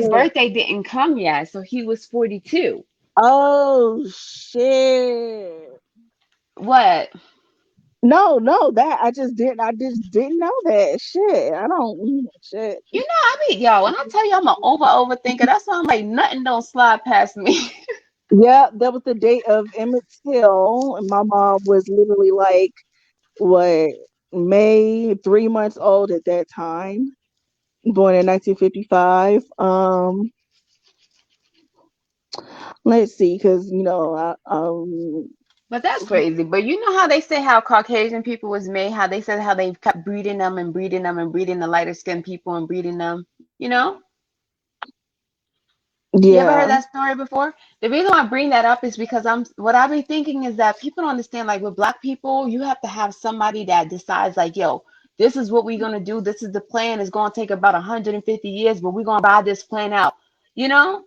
birthday didn't come yet. So he was 42. Oh shit. What? No, no, that I just didn't know that. Shit. I don't shit. I mean, yo, when I tell you I'm an overthinker, that's why I'm like nothing don't slide past me. Yeah, that was the date of Emmett Till, and my mom was literally like what May 3 months old at that time, born in 1955. Let's see, because But that's crazy. But you know how they say how Caucasian people was made, how they said how they kept breeding them and breeding them and breeding the lighter skinned people and breeding them, you know? You ever heard yeah. that story before? The reason why I bring that up is because what I've been thinking is that people don't understand, like with black people, you have to have somebody that decides like, yo, this is what we're gonna do, this is the plan, it's gonna take about 150 years, but we're gonna buy this plan out. You know?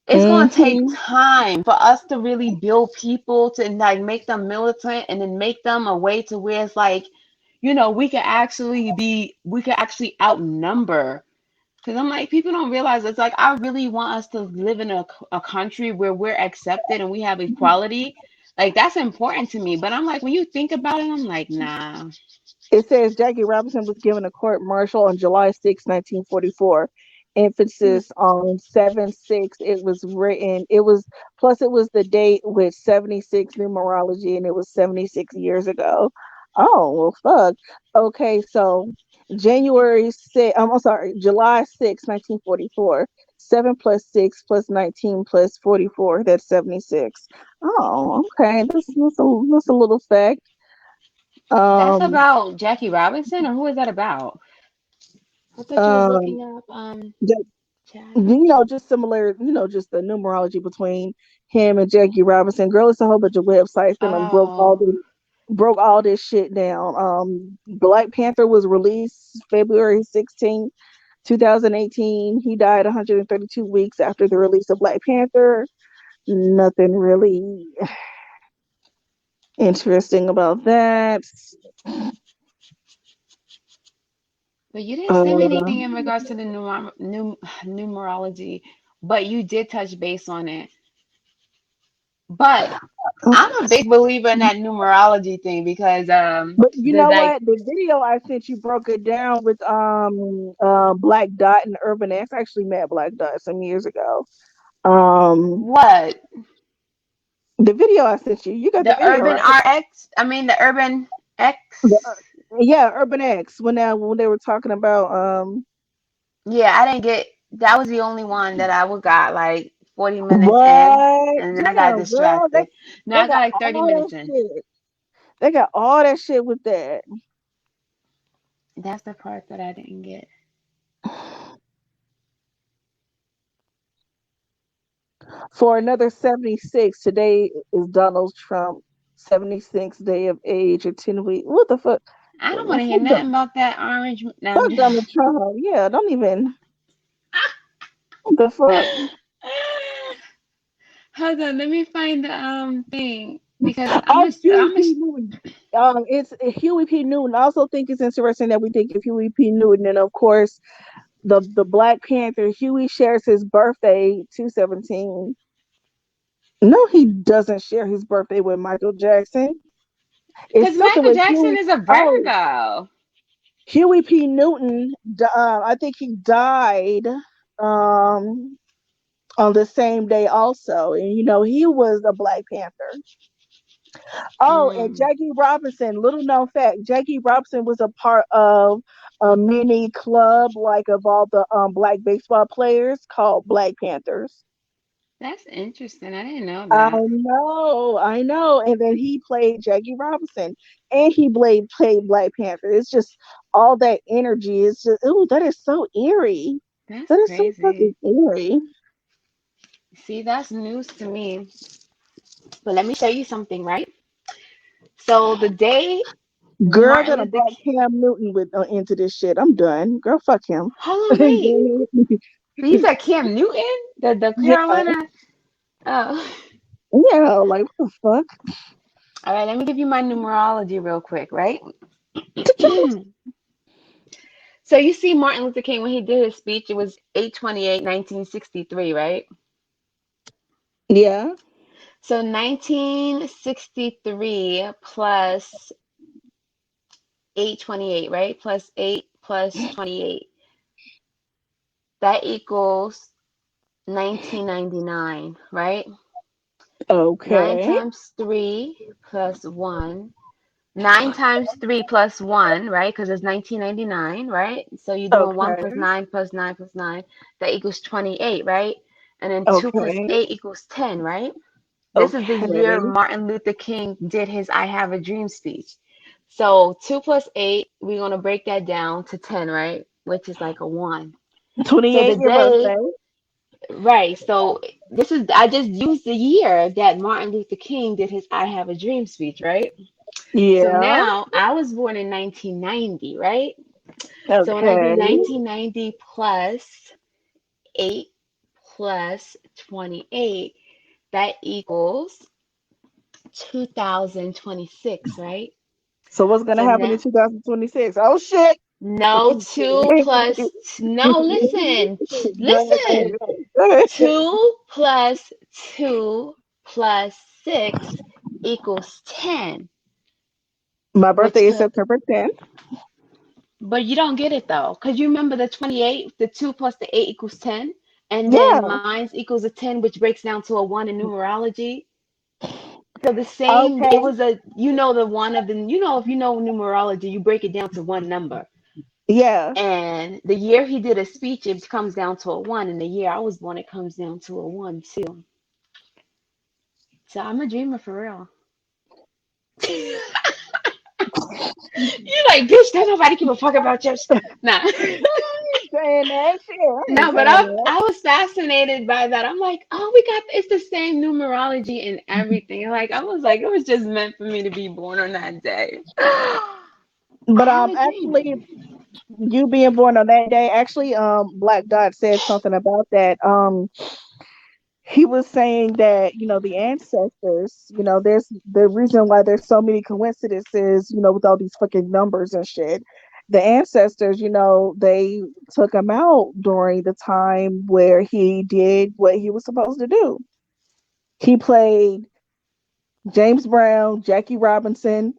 It's gonna take Mm-hmm. time for us to really build people to like make them militant and then make them a way to where it's like, we could actually outnumber. Because I'm like, people don't realize it's like, I really want us to live in a country where we're accepted and we have equality. Like, that's important to me. But I'm like, when you think about it, I'm like, nah. It says Jackie Robinson was given a court martial on July 6, 1944. Emphasis on 7/6. It was written, it was, plus it was the date with 76 numerology, and it was 76 years ago. Oh, well, fuck. Okay, so January 6th, I'm sorry, July 6, 1944. 7 plus 6 plus 19 plus 44, that's 76. Oh, okay. That's a little fact. That's Um, about Jackie Robinson, or who is that about? I thought you was um, looking up Jackie. just similar, just the numerology between him and Jackie Robinson. Girl, it's a whole bunch of websites that done Oh, broke all this shit down. Black Panther was released February 16th, 2018. He died 132 weeks after the release of Black Panther. Nothing really interesting about that. but you didn't say Uh, anything in regards to the numerology, but you did touch base on it. But I'm a big believer in that numerology thing because but you the know like what? The video I sent you broke it down with Black Dot and Urban X. I actually met Black Dot some years ago. Um what the video I sent you, you got the the video, urban right? RX, I mean the urban The, X. yeah, Urban X when they were talking about Yeah, I didn't get that was the only one that I would got like 40 minutes in what? and then I got Damn, girl, distracted. No, they I got got like 30 all that minutes in. shit. They got all that shit with that. That's the part that I didn't get. For another 76, today is Donald Trump 76th day of age or 10 weeks. What the fuck? I don't want to hear Fuck, nothing about that orange. No, I'm fuck just. Donald Trump. Yeah, don't even. What the fuck? Hold on, let me find the thing because Oh, Huey I'm a, P. Newton. It's Huey P. Newton. I also think it's interesting that we think of Huey P. Newton, and of course, the Black Panther. Huey shares his birthday 2/17. No, he doesn't share his birthday with Michael Jackson. because It's something Michael with Jackson Huey. is a Oh, Virgo. Huey P. Newton. I think he died um, on the same day also, and he was a Black Panther. Oh, and Mm, Jackie Robinson, little known fact, Jackie Robinson was a part of a mini club like of all the Black baseball players called Black Panthers. that's interesting. I didn't know I that. know, I know. And then he played Jackie Robinson and he played Black Panther. It's just all that energy. It's just, ooh, that is so eerie. That's That is so fucking crazy. eerie. See, that's news to me. But let me show you something, right? So the day Girl, Martin that I Luther brought King, Cam Newton with into this shit. I'm done. Girl, fuck him. hold on, wait. You said Cam Newton, the Yeah, Carolina. Oh, yeah, like what the fuck? all right. Let me give you my numerology real quick, right? So you see Martin Luther King when he did his speech, it was 8/28, 1963, right? Yeah. So 1963 plus 8/28, right? Plus 8 plus 28. That equals 1999, right? 9 Okay. times 3 plus 1. 9 times 3 plus 1, right? Because it's 1999, right? So you're doing 1 plus Okay. 9 plus 9 plus 9. That equals 28, right? And then 2 plus Okay. 8 equals 10, right? This is the year Okay. Martin Luther King did his I Have a Dream speech. So 2 plus 8, we're going to break that down to 10, right? Which is like a 1. So 28 the your day, birthday. right? So this is, I just used the year that Martin Luther King did his I Have a Dream speech, right? So Yeah. now I was born in 1990, right? So when I do Okay. 1990 plus 8 plus 28, that equals 2026, right? So what's gonna So happen in now, 2026? Oh shit. no, 2 plus, no, listen, Go listen. ahead. 2 plus 2 plus 6 equals 10, My which birthday is could, September 10th. but you don't get it though, because you remember the 28, the 2 plus the 8 equals 10, and then Yeah. mine's equals a 10, which breaks down to a 1 in numerology. So the same, it Okay. was a, you know, the one of the, you know, if you know numerology, you break it down to one number. Yeah. And the year he did a speech, it comes down to a 1, and the year I was born, it comes down to a 1 too. So I'm a dreamer for real. You're like, bitch, don't nobody give a fuck about your stuff. Nah. Saying that shit. I ain't No, but saying that. I was fascinated by that. I'm like, oh, we got it's the same numerology and everything. Like I was like, it was just meant for me to be born on that day. I But have a actually, dream. you being born on that day, actually, Black Dot said something about that. He was saying that the ancestors, there's the reason why there's so many coincidences, with all these fucking numbers and shit. The ancestors, they took him out during the time where he did what he was supposed to do. He played James Brown, Jackie Robinson,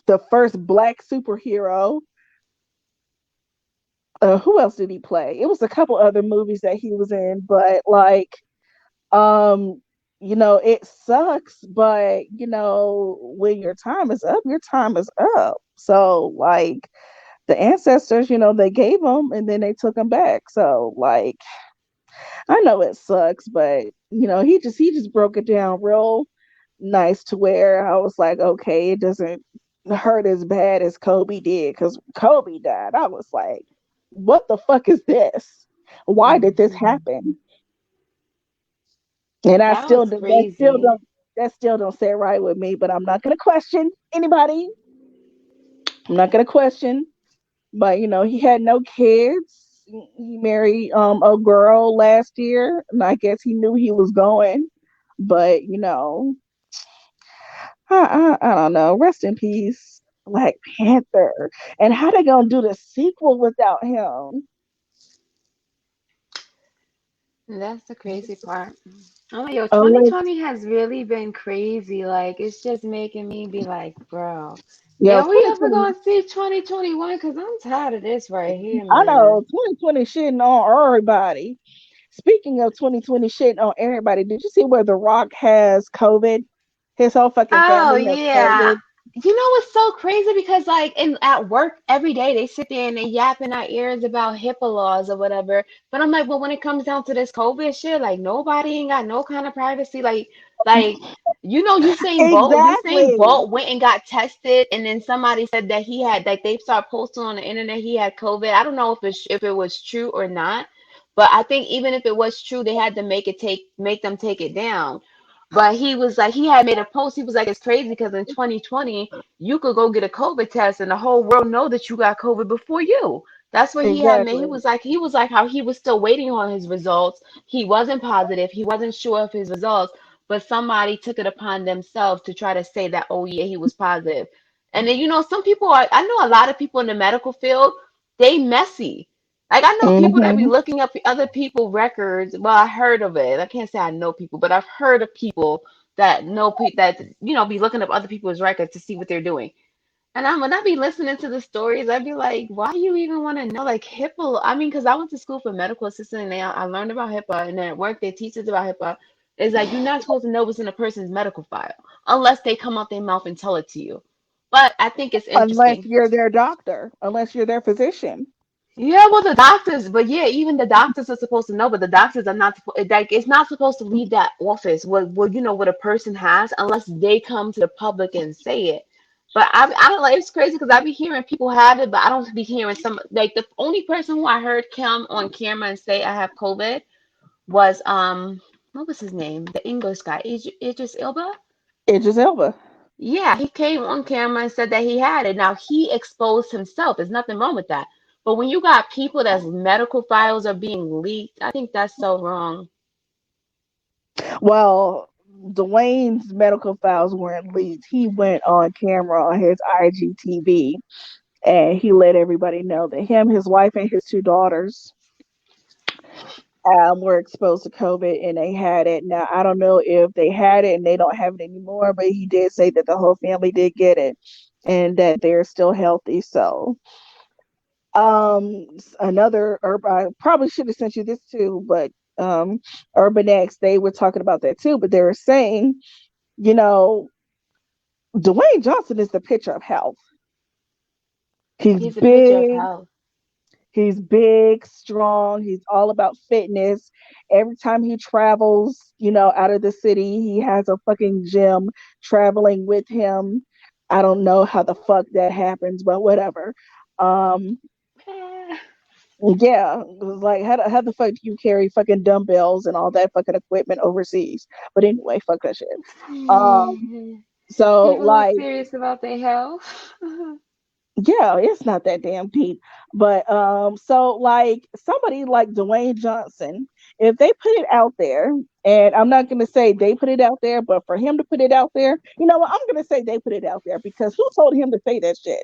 the first black superhero. Who else did he play? It was a couple other movies that he was in, but like, um, it sucks, but when your time is up, your time is up. So like the ancestors, they gave them and then they took them back. So like I know it sucks, but he just broke it down real nice to where I was like, okay, it doesn't hurt as bad as Kobe did because Kobe died. I was like, what the fuck is this? Why did this Hmm. happen? And I That still was do, that still crazy. don't that still don't sit right with me. But I'm not gonna question anybody. I'm not gonna question. But he had no kids. He married a girl last year, and I guess he knew he was going. But I don't know. Rest in peace, Black Panther. And how they gonna do the sequel without him? That's the crazy part. I'm like, yo, Unless 2020 has really been crazy. Like, it's just making me be like, bro, yo, are we ever 2020. gonna see 2021? Because I'm tired of this right here, I know man. 2020 shitting on everybody. Speaking of 2020 shitting on everybody, did you see where The Rock has COVID? His whole fucking Oh family has yeah. COVID. You know what's so crazy? Because like in at work every day they sit there and they yap in our ears about HIPAA laws or whatever. But I'm like, well, when it comes down to this COVID shit, like nobody ain't got no kind of privacy. Like Usain Exactly. Bolt went and got tested, and then somebody said that he had like they started posting on the internet he had COVID. I don't know if it was true or not, but I think even if it was true, they had to make them take it down. But he was like, he had made a post. He was like, it's crazy because in 2020, you could go get a COVID test and the whole world know that you got COVID before you. That's what he had made. Exactly. He was like how he was still waiting on his results. He wasn't positive. He wasn't sure of his results, but somebody took it upon themselves to try to say that, oh yeah, he was positive. And then, some people I know a lot of people in the medical field, they messy. Like I know people that be Hmm. looking up other people records. Well, I heard of it. I can't say I know people, but I've heard of people that know that be looking up other people's records to see what they're doing. And when I be listening to the stories, I'd be like, why you even want to know like HIPAA? I mean, because I went to school for medical assistant and I learned about HIPAA, and then at work they teach us about HIPAA. Is like you're not supposed to know what's in a person's medical file unless they come out their mouth and tell it to you. But I think it's Unless interesting. you're their doctor, unless you're their physician. Yeah, well, the doctors, but yeah, even the doctors are supposed to know, but the doctors are not like it's not supposed to leave that office what a person has unless they come to the public and say it. But I don't like it's crazy because I be hearing people have it, but I don't be hearing some like the only person who I heard come on camera and say I have COVID was what was his name? The English guy, Idris Elba. Idris Elba. Yeah, he came on camera and said that he had it. Now he exposed himself. There's nothing wrong with that. But when you got people that's medical files are being leaked, I think that's so wrong. Well, Dwayne's medical files weren't leaked. He went on camera on his IGTV and he let everybody know that him, his wife, and his two daughters were exposed to COVID and they had it. Now, I don't know if they had it and they don't have it anymore, but he did say that the whole family did get it and that they're still healthy. So, another, I probably should have sent you this too, but Urban X, they were talking about that too, but they were saying, you know, Dwayne Johnson is the picture of health. He's He's a picture of big, health. he's big, strong, he's all about fitness. Every time he travels, out of the city, he has a fucking gym traveling with him. I don't know how the fuck that happens, but whatever. Um, Eh. yeah, like how the fuck do you carry fucking dumbbells and all that fucking equipment overseas? But anyway, fuck that shit. Um, so People are like serious about their health. yeah, it's not that damn deep. But so like somebody like Dwayne Johnson, if they put it out there, and I'm not gonna say they put it out there, but for him to put it out there, you know what? I'm gonna say they put it out there because who told him to say that shit?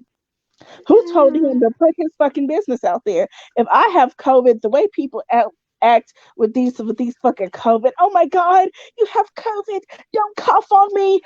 Who told him to put his fucking business out there? If I have COVID, the way people act with these fucking COVID, oh my god, you have COVID, don't cough on me.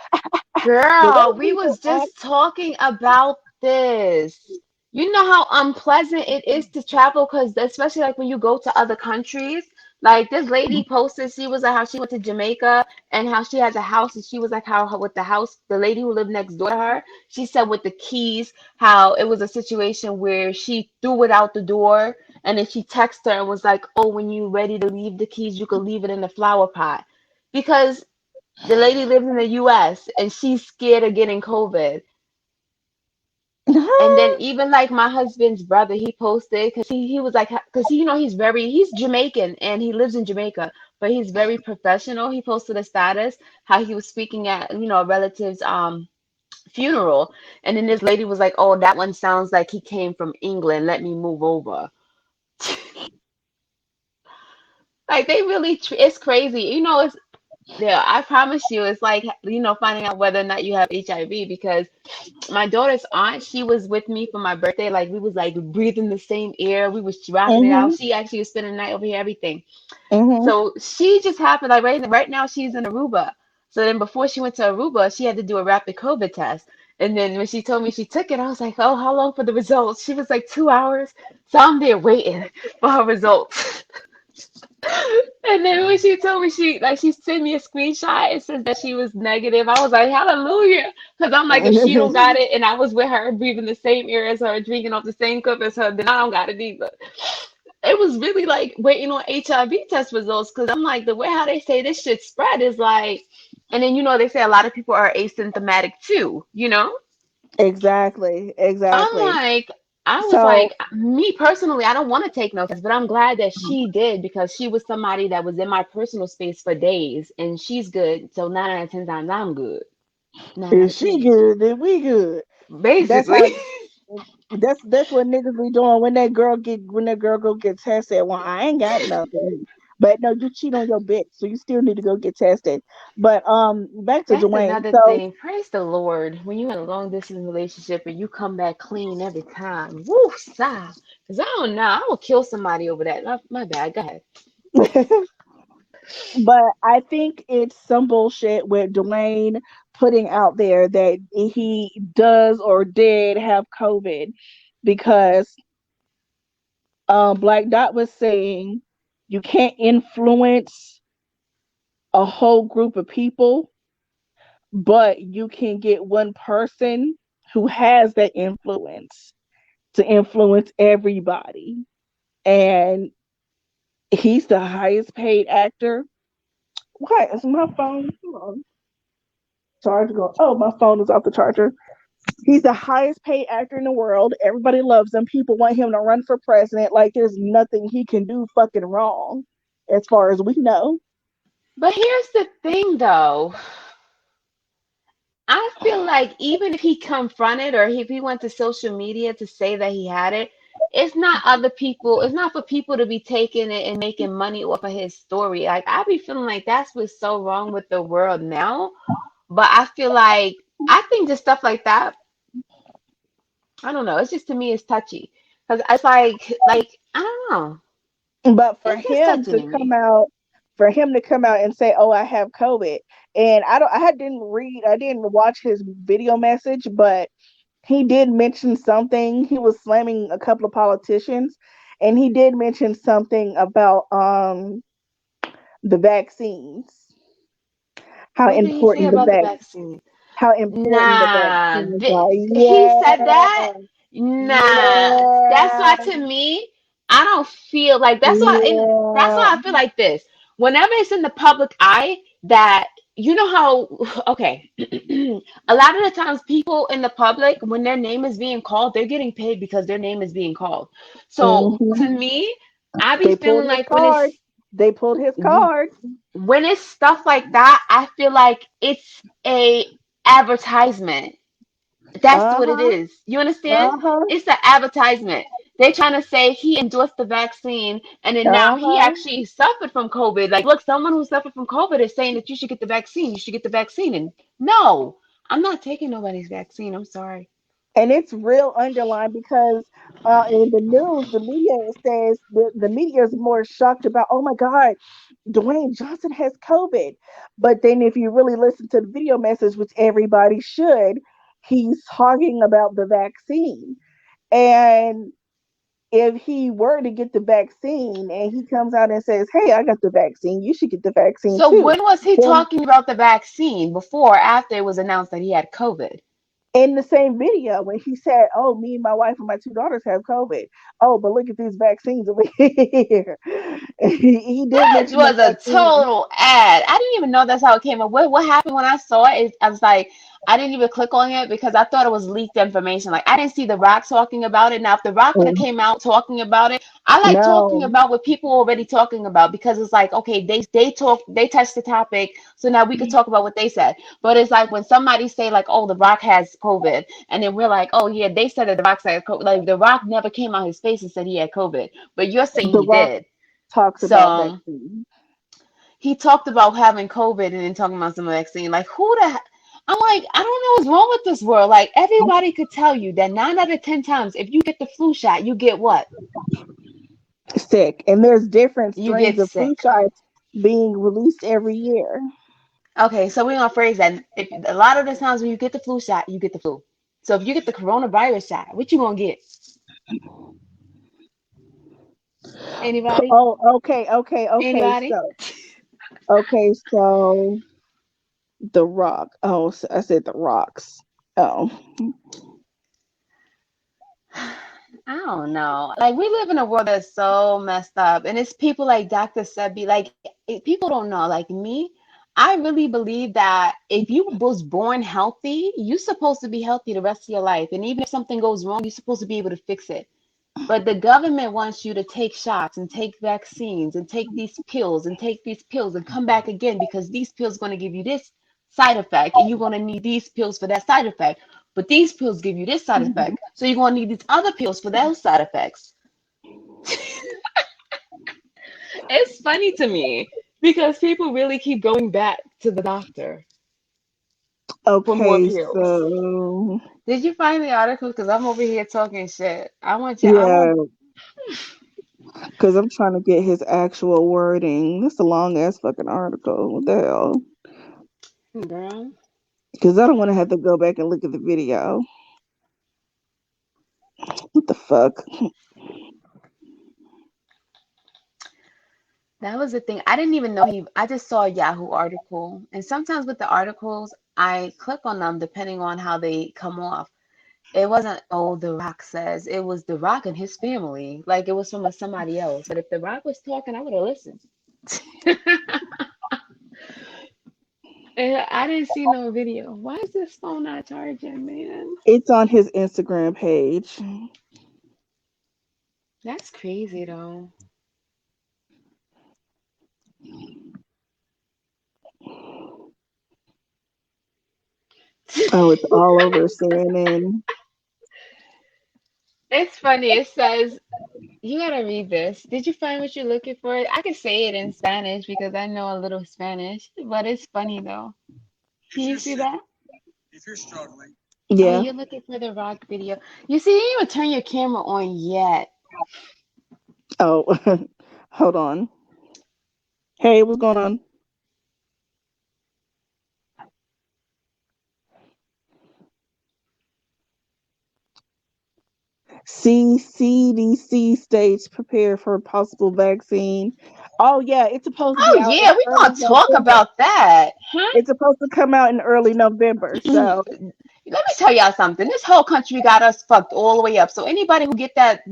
The way Girl, we people was act, just talking about this. You know how unpleasant it is to travel because especially like when you go to other countries. Like this lady posted, she was like how she went to Jamaica and how she has a house and she was like with the house, the lady who lived next door to her, she said with the keys, how it was a situation where she threw it out the door and then she texted her and was like, oh, when you ready to leave the keys, you could leave it in the flower pot. Because the lady lives in the US and she's scared of getting COVID. And then even like my husband's brother, he posted because he was like because he's Jamaican and he lives in Jamaica, but he's very professional. He posted a status how he was speaking at, a relative's funeral, and then this lady was like, "Oh, that one sounds like he came from England. Let me move over." Like they really, it's crazy. It's yeah. I promise you, it's like finding out whether or not you have HIV because my daughter's aunt, she was with me for my birthday. Like we was like breathing the same air. We was rocking it out. Mhm. She actually was spending the night over here, everything. Mhm. So she just happened like right now she's in Aruba. So then before she went to Aruba, she had to do a rapid COVID test. And then when she told me she took it, I was like, "Oh, how long for the results?" She was like 2 hours. So I'm there waiting for her results. And then when she told me she sent me a screenshot, it says that she was negative. I was like, hallelujah. Because I'm like, if she don't got it and I was with her breathing the same air as her, drinking off the same cup as her, then I don't got it either. It was really like waiting on HIV test results because I'm like, the way how they say this shit spread is like, and then they say a lot of people are asymptomatic too. Exactly. So I'm Exactly. like, I was So like, me personally, I don't want to take no test, but I'm glad that she did because she was somebody that was in my personal space for days and she's good. So 9 out of 10 times I'm good. Nine out if of she 10. good, then we good. That's Basically. how. That's what niggas be doing when that girl go get tested. Well, I ain't got nothing. But no, you cheat on your bitch, so you still need to go get tested. But back to That's Dwayne. another So thing. Praise the Lord. When you're in a long distance relationship and you come back clean every time. Woo, sigh. Because I don't know. I will kill somebody over that. My bad. Go ahead. but I think it's some bullshit with Dwayne putting out there that he does or did have COVID because Black Dot was saying you can't influence a whole group of people, but you can get one person who has that influence to influence everybody. And he's the highest paid actor. Why is my phone? Hold on. Charger go. Oh, my phone is off the charger. He's the highest paid actor in the world. Everybody loves him. People want him to run for president. Like there's nothing he can do fucking wrong, as far as we know. But here's the thing, though. I feel like even if he confronted or if he went to social media to say that he had it, it's not for people to be taking it and making money off of his story. Like I be feeling like that's what's so wrong with the world now. But I feel like I think just stuff like that, I don't know. It's just to me it's touchy. Because it's like I don't know. But It's just touchy to me. for him to come out and say, "Oh, I have COVID," and I didn't watch his video message, but he did mention something. He was slamming a couple of politicians, and he did mention something about the vaccines, how What did he say important the about the vac vaccine? how important the Nah, vaccines are. he said that. Nah, that's Yeah, why to me, I don't feel like that's why, and that's yeah, why I feel like this. Whenever it's in the public eye, that how, okay, a lot of the times people in the public, when their name is being called, they're getting paid because their name is being called. So to hmm. me, I be They pulled feeling his like card. They pulled his card. when it's stuff like that, I feel like it's a advertisement. That's Uh what it huh. is. You understand? Uh huh. It's an advertisement. They're trying to say he endorsed the vaccine and then now Uh he huh. actually suffered from COVID. Like, look, someone who suffered from COVID is saying that you should get the vaccine. You should get the vaccine. And no, I'm not taking nobody's vaccine. I'm sorry. And it's real underlined because in the news, the media says the media is more shocked about, oh my God, Dwayne Johnson has COVID. But then if you really listen to the video message, which everybody should, he's talking about the vaccine. And if he were to get the vaccine and he comes out and says, hey, I got the vaccine, you should get the vaccine So too. when was he Then talking about the vaccine? Before or after it was announced that he had COVID? in the same video when he said, "Oh, me and my wife and my two daughters have COVID. Oh, but look at these vaccines over here." He did That mention the was a vaccine. total ad. I didn't even know that's how it came up. What happened when I saw it is I was like, I didn't even click on it because I thought it was leaked information. Like I didn't see The Rock talking about it. Now, if The Rock could have Mm. came out talking about it, I like talking No, about what people already talking about because it's like, okay, they touched the topic, so now we could talk about what they said. But it's like when somebody say like, oh, The Rock has COVID, and then we're like, oh yeah, they said that The Rock had COVID. Like The Rock never came out his face and said he had COVID, but you're saying The he Rock did. talks about So vaccines. he talked about having COVID and then talking about some vaccine. Like who the I'm like, I don't know what's wrong with this world. Like everybody could tell you that 9 out of 10 times, if you get the flu shot, you get what? Sick. And there's different You strains get of flu sick. shots being released every year. Okay, so we're gonna phrase that. If a lot of the times when you get the flu shot, you get the flu. So if you get the coronavirus shot, what you gonna get? Anybody? Oh, okay. Anybody? So The Rock. Oh, so I said The Rocks. Oh, I don't know. Like we live in a world that's so messed up, and it's people like Dr. Sebi. Like people don't know. Like me, I really believe that if you was born healthy, you're supposed to be healthy the rest of your life. And even if something goes wrong, you're supposed to be able to fix it. But the government wants you to take shots and take vaccines and take these pills and take these pills and come back again because these pills are going to give you this side effect and you're going to need these pills for that side effect. But these pills give you this side effect. So you're going to need these other pills for those side effects. It's funny to me because people really keep going back to the doctor for more okay. pills. So Did you find the article? Because I'm over here talking shit. I want you, I yeah, want, because I'm trying to get his actual wording. It's a long ass fucking article. What the hell? girl. Because I don't want to have to go back and look at the video. What the fuck? That was the thing. I didn't even know I just saw a Yahoo article. And sometimes with the articles, I click on them depending on how they come off. It wasn't, oh, The Rock says. It was The Rock and his family. Like it was from somebody else. But if The Rock was talking, I would have listened. And I didn't see no video. Why is this phone not charging, man? It's on his Instagram page. That's crazy, though. Oh, it's all over CNN. It's funny. It says, you gotta read this. Did you find what you're looking for? I can say it in Spanish because I know a little Spanish, but it's funny though. Can you see that? Oh, Yeah. you're looking for the rock video. You see, you didn't even turn your camera on yet. Oh, hold on. Hey, what's going on? CDC states prepare for possible vaccine. Oh yeah, it's supposed to be Oh out yeah, in we're early gonna talk November. about that, huh? It's supposed to come out in early November. So Let me tell y'all something. This whole country got us fucked all the way up. So anybody who get that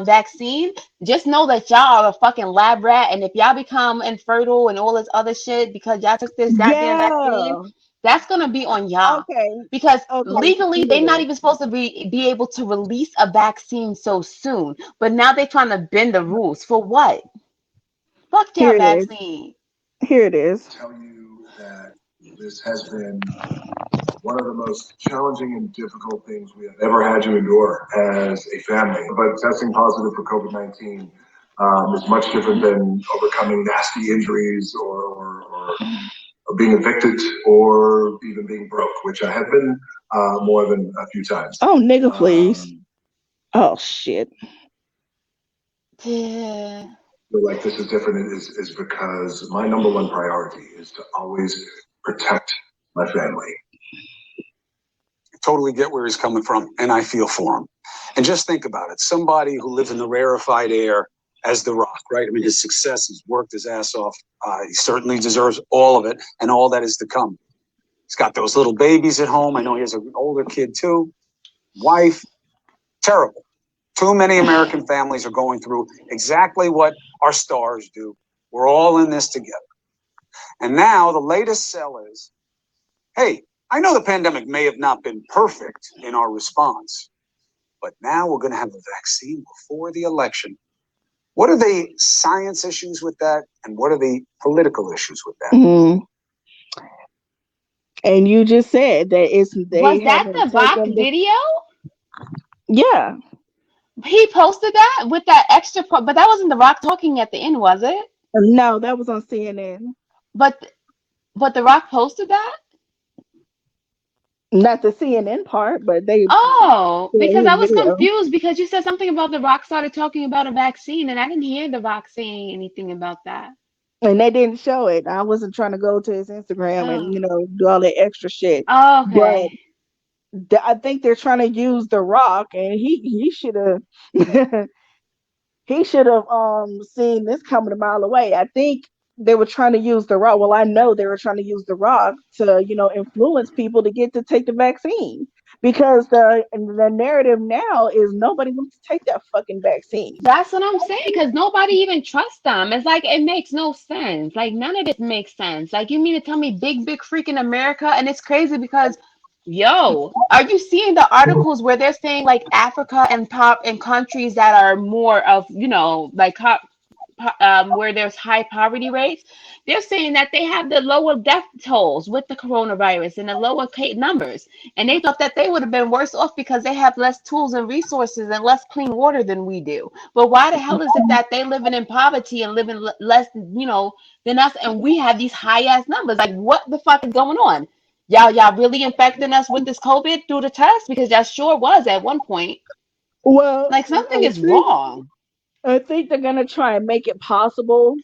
vaccine, just know that y'all are a fucking lab rat. And if y'all become infertile and all this other shit because y'all took this goddamn vaccine, yeah. that's gonna be on y'all. Okay. Because Okay. legally, they're Here it not is. even supposed to be able to release a vaccine so soon. But now they're trying to bend the rules for what? Fuck Here y'all it is. vaccine. Here it is. Tell you that this has been one of the most challenging and difficult things we have ever had to endure as a family. But testing positive for COVID-19 is much different than overcoming nasty injuries or being evicted or even being broke, which I have been more than a few times. Oh, nigga, please. Oh shit. Yeah. Feel like this is different is because my number one priority is to always protect my family. Totally get where he's coming from, and I feel for him. And just think about it. Somebody who lives in the rarefied air as The Rock, right? I mean, his success, he's worked his ass off. He certainly deserves all of it and all that is to come. He's got those little babies at home. I know he has an older kid too. Wife, terrible. Too many American families are going through exactly what our stars do. We're all in this together. And now the latest sell is, hey, I know the pandemic may have not been perfect in our response, but now we're going to have a vaccine before the election. What are the science issues with that, and what are the political issues with that? Mm. And you just said that they Was that haven't the Rock taken the. video? Yeah. He posted that with that extra part, but that wasn't the Rock talking at the end, was it? No, that was on CNN. But the Rock posted that? Not the CNN part, but they Oh, said because his I was video. confused because you said something about the Rock started talking about a vaccine, and I didn't hear the Rock saying anything about that. And they didn't show it. I wasn't trying to go to his Instagram and, Oh, do all that extra shit. oh But okay. I think they're trying to use The Rock, and he should have he should have seen this coming a mile away. I think they were trying to use The Rock. Well, I know they were trying to use The Rock to, influence people to get to take the vaccine, because the narrative now is nobody wants to take that fucking vaccine. That's what I'm saying, because nobody even trusts them. It's like it makes no sense. Like none of it makes sense. Like you mean to tell me big freaking America? And it's crazy because, yo, are you seeing the articles where they're saying like Africa and top and countries that are more of, like where there's high poverty rates, they're saying that they have the lower death tolls with the coronavirus and the lower numbers. And they thought that they would have been worse off because they have less tools and resources and less clean water than we do. But why the hell is it that they living in poverty and living less, than us, and we have these high ass numbers? Like, what the fuck is going on? Y'all really infecting us with this COVID through the test? Because that sure was at one point. Well, Like something is wrong. I think they're gonna try and make it possible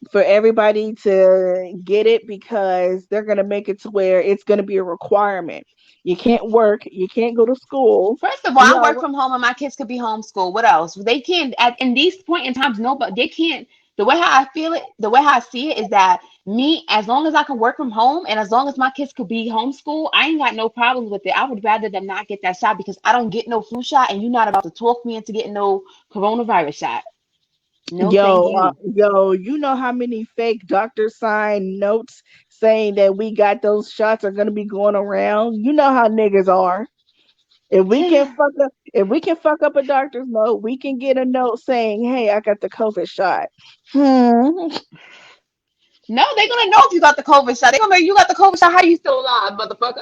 for everybody to get it, because they're going to make it to where it's going to be a requirement. You can't work, you can't go to school. First of all, I work from home and my kids could be homeschooled. What else? They can't in these point in times, nobody they can't. The way how I feel it, the way how I see it is that me, as long as I can work from home and as long as my kids could be homeschooled, I ain't got no problems with it. I would rather them not get that shot because I don't get no flu shot, and you're not about to talk me into getting no coronavirus shot. No, thank you. You know how many fake doctors sign notes saying that we got those shots are going to be going around? You know how niggas are. If we can fuck up a doctor's note, we can get a note saying, "Hey, I got the COVID shot." No, they're gonna know if you got the COVID shot. They're gonna know you got the COVID shot. How you still alive, motherfucker?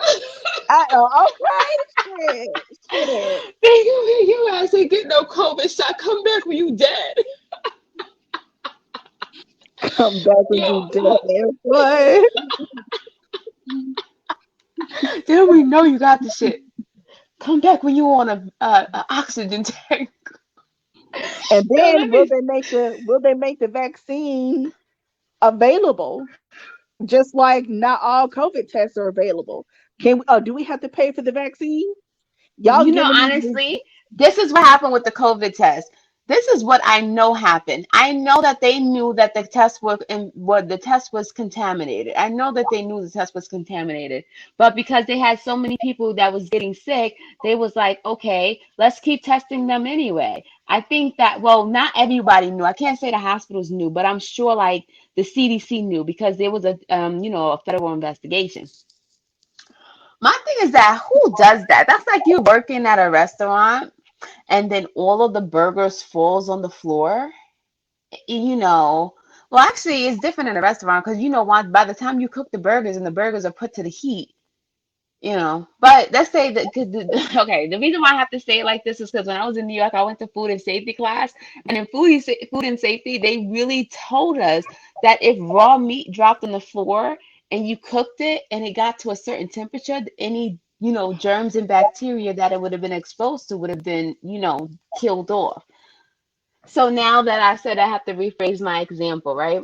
Okay, shit. They gonna be you ass ain't get no COVID shot. Come back when you dead. Come back when Yo, you dead, boy. then we know you got the shit. Come back when you on a oxygen tank. And Yo, then will they make the vaccine available? Just like not all COVID tests are available. Do we have to pay for the vaccine? Y'all giving these. Honestly, this is what happened with the COVID test. This is what I know happened. I know that they knew that the test was the test was contaminated. I know that they knew the test was contaminated, but because they had so many people that was getting sick, they was like, okay, let's keep testing them anyway. I think that, well, not everybody knew. I can't say the hospitals knew, but I'm sure like the CDC knew because there was a federal investigation. My thing is that who does that? That's like you working at a restaurant and then all of the burgers falls on the floor. Well, actually, it's different in a restaurant because what? By the time you cook the burgers and the burgers are put to the heat, But let's say that, okay, the reason why I have to say it like this is because when I was in New York, I went to food and safety class, and in food and safety, they really told us that if raw meat dropped on the floor and you cooked it and it got to a certain temperature, any germs and bacteria that it would have been exposed to would have been killed off. So now that I said, I have to rephrase my example, right?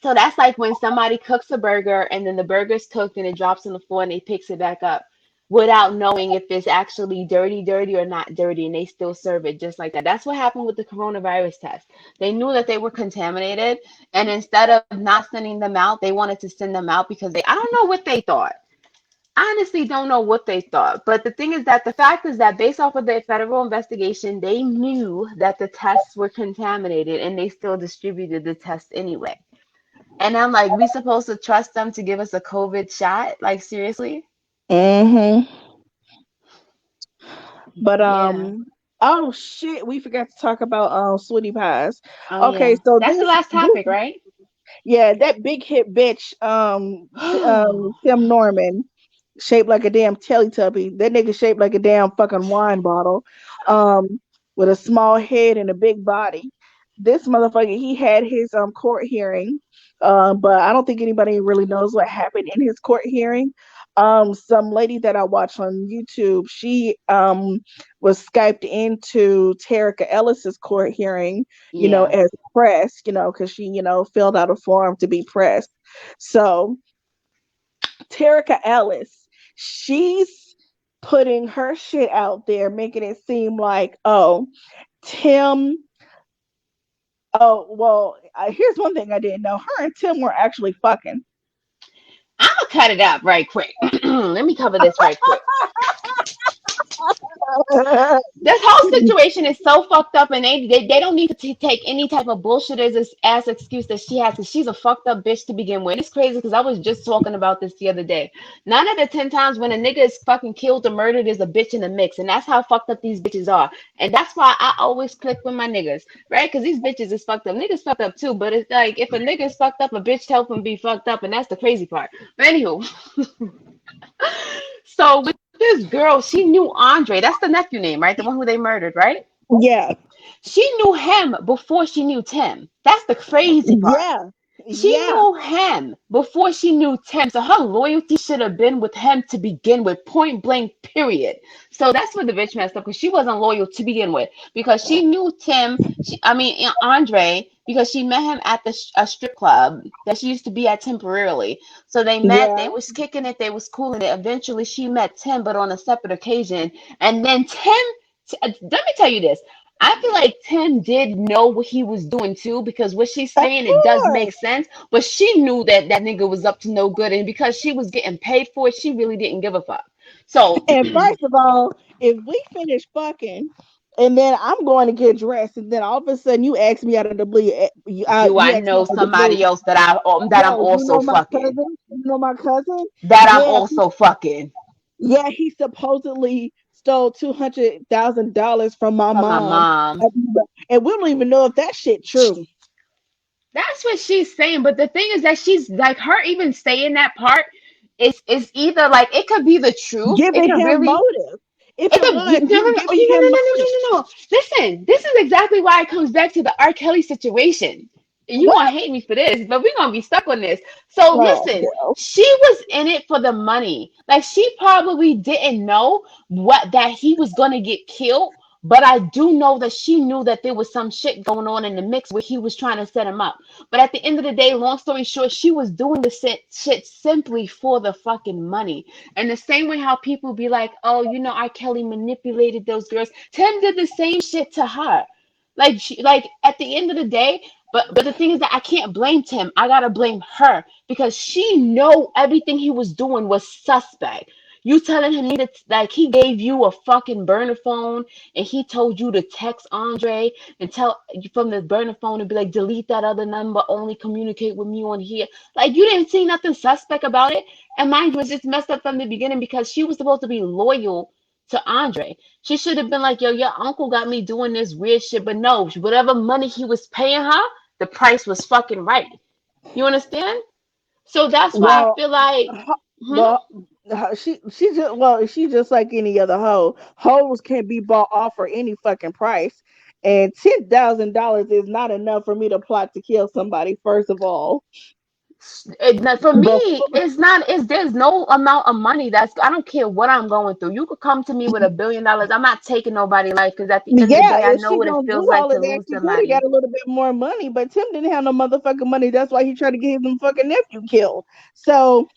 So that's like when somebody cooks a burger and then the burger's cooked and it drops on the floor and they picks it back up without knowing if it's actually dirty or not dirty, and they still serve it just like that. That's what happened with the coronavirus test. They knew that they were contaminated, and instead of not sending them out, they wanted to send them out because I don't know what they thought. I honestly don't know what they thought. But the thing is that the fact is that based off of the federal investigation, they knew that the tests were contaminated and they still distributed the test anyway. And I'm like, we supposed to trust them to give us a COVID shot? Like, seriously? Mm-hmm. But Yeah. oh shit, we forgot to talk about sweetie pies. Oh Okay, yeah. so That's the last this topic, right? yeah, that big hit bitch, Tim Norman, shaped like a damn Teletubby. That nigga shaped like a damn fucking wine bottle, um, with a small head and a big body. This motherfucker, he had his court hearing, but I don't think anybody really knows what happened in his court hearing. Some lady that I watched on YouTube, she was skyped into Terica Ellis's court hearing, Yeah. as press, because she, filled out a form to be pressed. So Terica Ellis, she's putting her shit out there, making it seem like, oh, Tim. Oh, well, here's one thing I didn't know. Her and Tim were actually fucking. I'm gonna cut it up right quick. Let me cover this right quick. This whole situation is so fucked up, and they don't need to take any type of bullshit as excuse that she has, because she's a fucked up bitch to begin with. It's crazy because I was just talking about this the other day. 9 out of 10 times when a nigga is fucking killed or murdered, there's a bitch in the mix, and that's how fucked up these bitches are. And that's why I always click with my niggas, right? Because these bitches is fucked up. Niggas fucked up too, but it's like if a nigga is fucked up, a bitch help him be fucked up, and that's the crazy part. But anywho, so with this girl, she knew Andre. That's the nephew name, right? The one who they murdered, right? Yeah, She knew him before she knew Tim. That's the crazy part. yeah, She yeah. knew him before she knew Tim. So her loyalty should have been with him to begin with, point blank, period. So that's what the bitch messed up, because she wasn't loyal to begin with. Because she knew Tim, Andre, because she met him at a strip club that she used to be at temporarily. So they met, Yeah. they was kicking it, they was cool, and eventually she met Tim, but on a separate occasion. And then let me tell you this. I feel like Tim did know what he was doing too, because what she's Of saying, it does make course. sense. But she knew that that nigga was up to no good, and because she was getting paid for it, she really didn't give a fuck. So, And first of all, if we finish fucking, and then I'm going to get dressed, and then all of a sudden you ask me out of the blue, do you I ask me know out of the blue, somebody else that I'm yo, you also know my fucking? cousin? You know my cousin? That I'm Yeah, also fucking yeah, he supposedly stole $200,000 from my from my mom, mom. and we don't even know if that shit true. That's what she's saying. But the thing is that she's like, her even saying that part is either like, it could be the truth. It Giving could him really. motive. If It it could, was, no, no, you no, giving okay, no, him no, no, no, motive. no, no, no. Listen, this is exactly why it comes back to the R. Kelly situation. You What? gonna hate me for this, but we're gonna be stuck on this. So Oh, listen, well. she was in it for the money. Like, she probably didn't know what that he was gonna get killed, but I do know that she knew that there was some shit going on in the mix where he was trying to set him up. But at the end of the day, long story short, she was doing the shit simply for the fucking money. And the same way how people be like, oh, R. Kelly manipulated those girls. Tim did the same shit to her. Like at the end of the day, but the thing is that I can't blame Tim. I gotta blame her, because she know everything he was doing was suspect. You telling him needed, like, he gave you a fucking burner phone, and he told you to text Andre and tell from the burner phone and be like, delete that other number, only communicate with me on here. Like, you didn't see nothing suspect about it. And mind you, was just messed up from the beginning, because she was supposed to be loyal to Andre. She should have been like, yo, your uncle got me doing this weird shit. But no, whatever money he was paying her, the price was fucking right. You understand? So that's why I Well, feel like, hmm? well, she's just like any other hoe. Hoes can be bought off for any fucking price, and $10,000 is not enough for me to plot to kill somebody. First of all, For me, but it's not. It's there's no amount of money that's. I don't care what I'm going through. You could come to me with $1 billion. I'm not taking nobody life, because at the end of the yeah, day, I if know she what it gonna feels do like all to of that, lose she could have got somebody. a little bit more money. But Tim didn't have no motherfucking money. That's why he tried to get his fucking nephew killed. So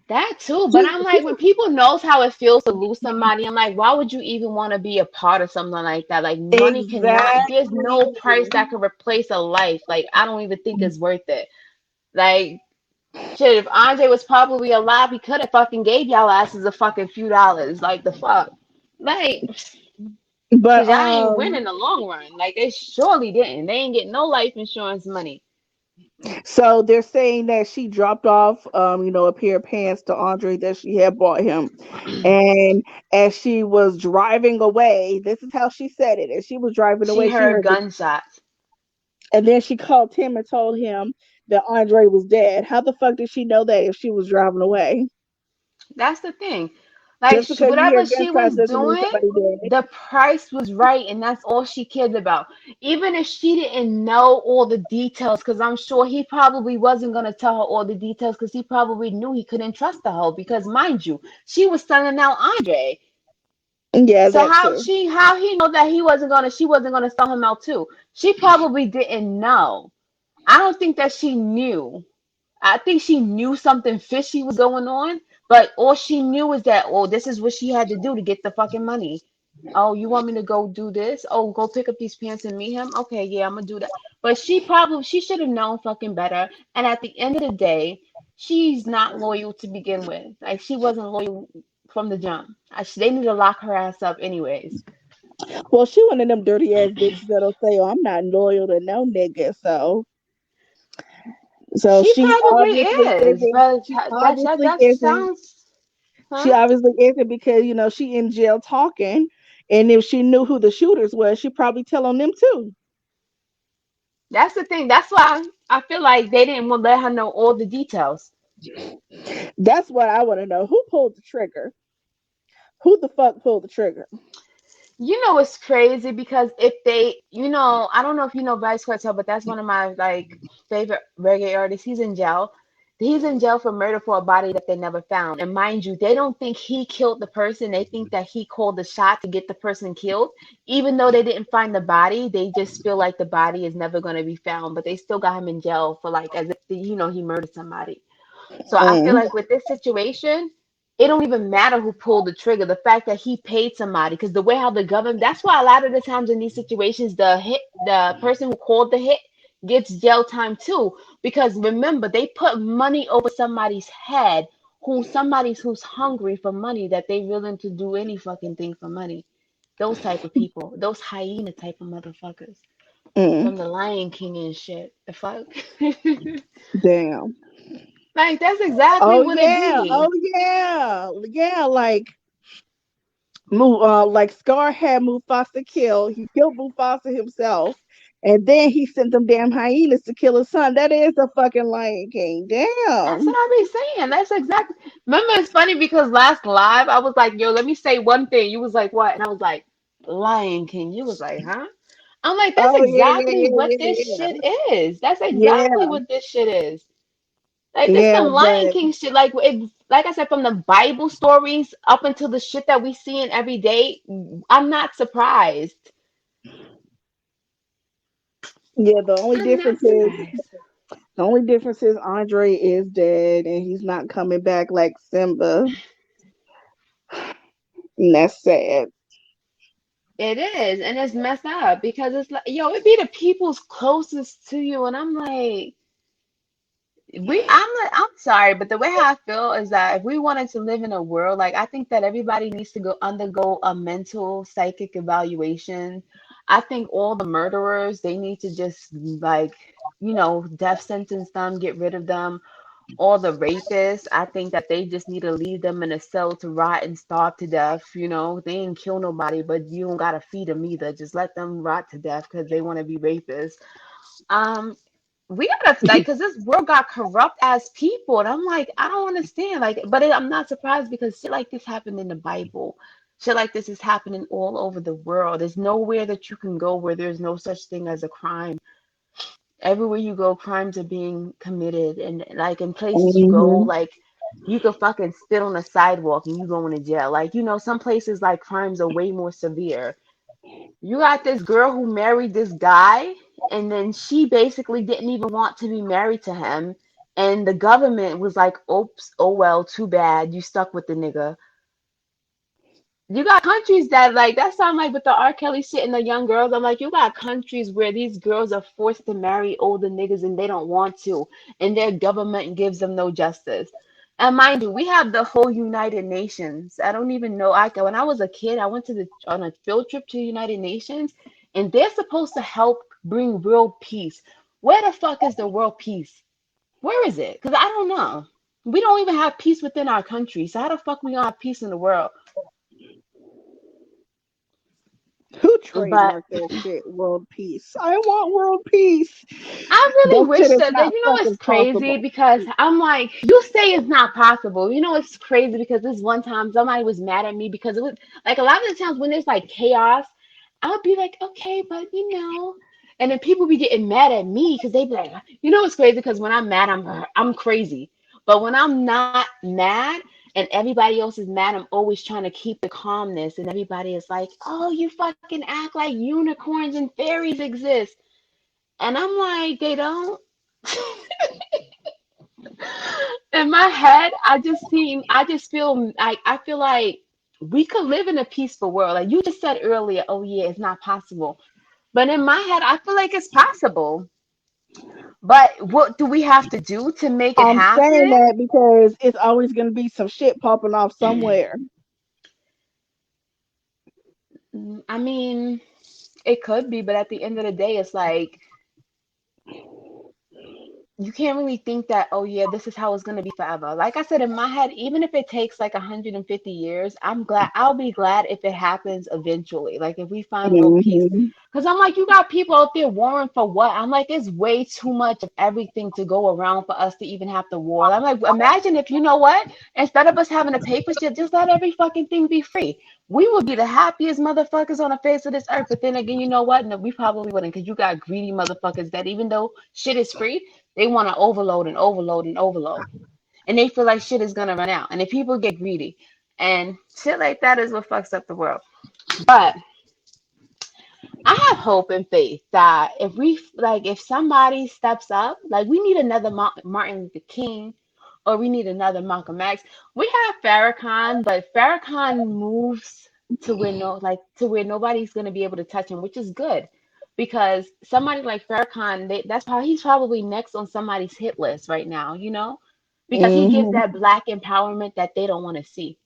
That too, but she, I'm she like, when people knows how it feels to lose somebody, I'm like, why would you even want to be a part of something like that? Like, money cannot, there's exactly. no price that can replace a life. Like, I don't even think it's worth it. Like, shit, if Andre was probably alive, he could have fucking gave y'all asses a fucking few dollars. Like, the fuck? Like, But cause y'all ain't win in the long run. Like, they surely didn't. They ain't get no life insurance money. So they're saying that she dropped off, a pair of pants to Andre that she had bought him. And as she was driving away, this is how she said it. As she was driving She away, she heard heard the, gunshots. and then she called Tim and told him that Andre was dead. How the fuck did she know that if she was driving away? That's the thing. Like Just because you hear whatever she was gunshots doesn't mean doing, somebody dead. the price was right, and that's all she cared about. Even if she didn't know all the details, because I'm sure he probably wasn't gonna tell her all the details, because he probably knew he couldn't trust the hoe. Because mind you, she was selling out Andre. Yeah, So that too. how he know that she wasn't gonna sell him out too? She probably didn't know. I don't think that she knew. I think she knew something fishy was going on, but all she knew is that, oh, this is what she had to do to get the fucking money. Oh, you want me to go do this? Oh, go pick up these pants and meet him? Okay, yeah, I'm gonna do that. But she should have known fucking better. And at the end of the day, she's not loyal to begin with. Like she wasn't loyal from the jump. They need to lock her ass up anyways. Well, she one of them dirty ass bitches that'll say, "Oh, I'm not loyal to no nigga." So She she probably obviously is, isn't. but She obviously that isn't. sounds, She huh? obviously isn't because she in jail talking, and if she knew who the shooters were, she'd probably tell on them too. That's the thing. That's why I feel like they didn't want to let her know all the details. That's what I want to know. Who pulled the trigger? Who the fuck pulled the trigger? You know, it's crazy because if they, I don't know if you know Vice Cartel, but that's one of my like favorite reggae artists. He's in jail. He's in jail for murder for a body that they never found. And mind you, they don't think he killed the person. They think that he called the shot to get the person killed. Even though they didn't find the body, they just feel like the body is never going to be found. But they still got him in jail for like as if he murdered somebody. So I feel Mm. like with this situation, it don't even matter who pulled the trigger. The fact that he paid somebody, because the way how the government, that's why a lot of the times in these situations, the person who called the hit gets jail time too. Because remember, they put money over somebody's head, who's hungry for money, that they willing to do any fucking thing for money. Those type of people, those hyena type of motherfuckers Mm. from the Lion King and shit. The fuck. Damn. Like that's exactly Oh what it yeah. Oh be. yeah. Yeah. Like Scar had Mufasa killed. He killed Mufasa himself, and then he sent them damn hyenas to kill his son. That is a fucking Lion King. That's what Damn. I be saying. That's exactly. Remember, it's funny because last live I was like, "Yo, let me say one thing." You was like, "What?" And I was like, "Lion King." You was like, "Huh?" I'm like, "That's Oh yeah, yeah, exactly yeah, what yeah, this yeah. shit is. That's exactly Yeah, what this shit is. Like this yeah, some Lion but King shit. Like I said, from the Bible stories up until the shit that we see in every day. I'm not surprised. yeah. I'm not surprised. The only difference is Andre is dead and he's not coming back like Simba, and that's sad. It is, and it's messed up because it's like, yo, it be the people's closest to you, and I'm like, I'm sorry, but the way how I feel is that if we wanted to live in a world, like I think that everybody needs to go undergo a mental psychic evaluation. I think all the murderers, they need to just like, death sentence them, get rid of them. All the rapists, I think that they just need to leave them in a cell to rot and starve to death. They ain't kill nobody, but you don't gotta feed them either. Just let them rot to death because they want to be rapists. Um, we gotta like, cause this world got corrupt as people, and I'm like, I don't understand. Like, but I'm not surprised because shit like this happened in the Bible. Shit like this is happening all over the world. There's nowhere that you can go where there's no such thing as a crime. Everywhere you go, crimes are being committed, and like in places you go, Hmm. like you could fucking spit on the sidewalk and you going to jail. Like some places like crimes are way more severe. You got this girl who married this guy, and then she basically didn't even want to be married to him, and the government was like, "Oops, oh well, too bad, you stuck with the nigga." You got countries that like that sound like with the R. Kelly shit and the young girls. I'm like, you got countries where these girls are forced to marry older niggas and they don't want to, and their government gives them no justice. And mind you, we have the whole United Nations. I don't even know. When I was a kid, I went on a field trip to the United Nations, and they're supposed to help bring real peace. Where the fuck is the world peace? Where is it? Because I don't know. We don't even have peace within our country. So how the fuck we gonna have peace in the world? Who But trademarked that shit? World peace. I want world peace. I really That wish shit is that, not it's fucking crazy possible. because I'm like, you say it's not possible. It's crazy because this one time somebody was mad at me because it was like a lot of the times when there's like chaos, I'll be like, okay, but and then people be getting mad at me because they be like, it's crazy because when I'm mad, I'm crazy. But when I'm not mad and everybody else is mad, I'm always trying to keep the calmness, and everybody is like, oh, you fucking act like unicorns and fairies exist. And I'm like, they don't. In my head, I just feel like we could live in a peaceful world. Like you just said earlier, oh yeah, it's not possible. But in my head, I feel like it's possible. But what do we have to do to make it I'm saying happen? that because it's always gonna be some shit popping off somewhere. I mean, it could be, but at the end of the day, it's like you can't really think that, oh yeah, this is how it's going to be forever. Like I said, in my head, even if it takes like 150 years, I'll be glad if it happens eventually, like if we find world peace. Hmm. Because I'm like, you got people out there warring for what? I'm like, it's way too much of everything to go around for us to even have to war. I'm like, imagine if, you know what, instead of us having a paper ship, just let every fucking thing be free. We would be the happiest motherfuckers on the face of this earth. But then again, you know what, no, we probably wouldn't, because you got greedy motherfuckers that even though shit is free, they want to overload and overload and overload. And they feel like shit is going to run out. And if people get greedy and shit like that is what fucks up the world. But I have hope and faith that if somebody steps up, like we need another Martin Luther King, or we need another Malcolm X. We have Farrakhan, but Farrakhan moves to where nobody's gonna be able to touch him, which is good. Because somebody like Farrakhan, that's how he's probably next on somebody's hit list right now, because he gives Hmm. that black empowerment that they don't want to see.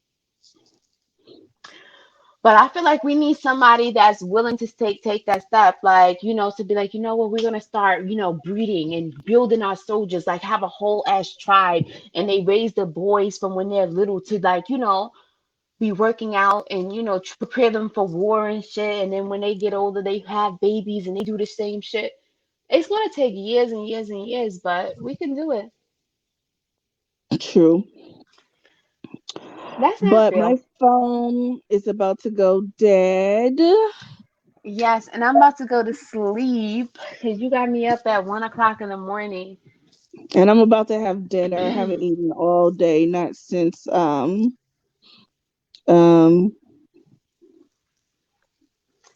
But I feel like we need somebody that's willing to take that step, like, to be like, you know what, we're gonna start, breeding and building our soldiers, like have a whole ass tribe, and they raise the boys from when they're little to like, be working out and prepare them for war and shit. And then when they get older, they have babies and they do the same shit. It's gonna take years and years and years, but we can do it. True. That's how I But my feel. phone is about to go dead. Yes, and I'm about to go to sleep because you got me up at 1 o'clock in the morning. And I'm about to have dinner. I haven't eaten all day, um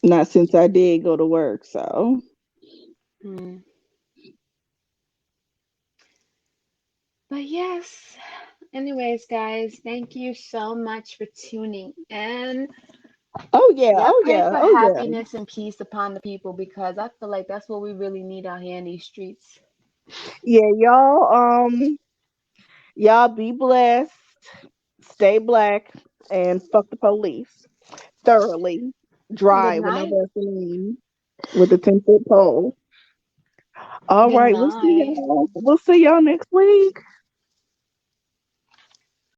not since I did go to work. So Hmm. But yes, anyways, guys, thank you so much for tuning in. oh yeah, Y'all oh pray yeah, for oh yeah. happiness and peace upon the people because I feel like that's what we really need out here in these streets. Yeah, y'all be blessed, stay black, and fuck the police. Thoroughly. Good Drive night. whenever it's lean with a 10-foot pole. All Good right, night. we'll see y'all next week.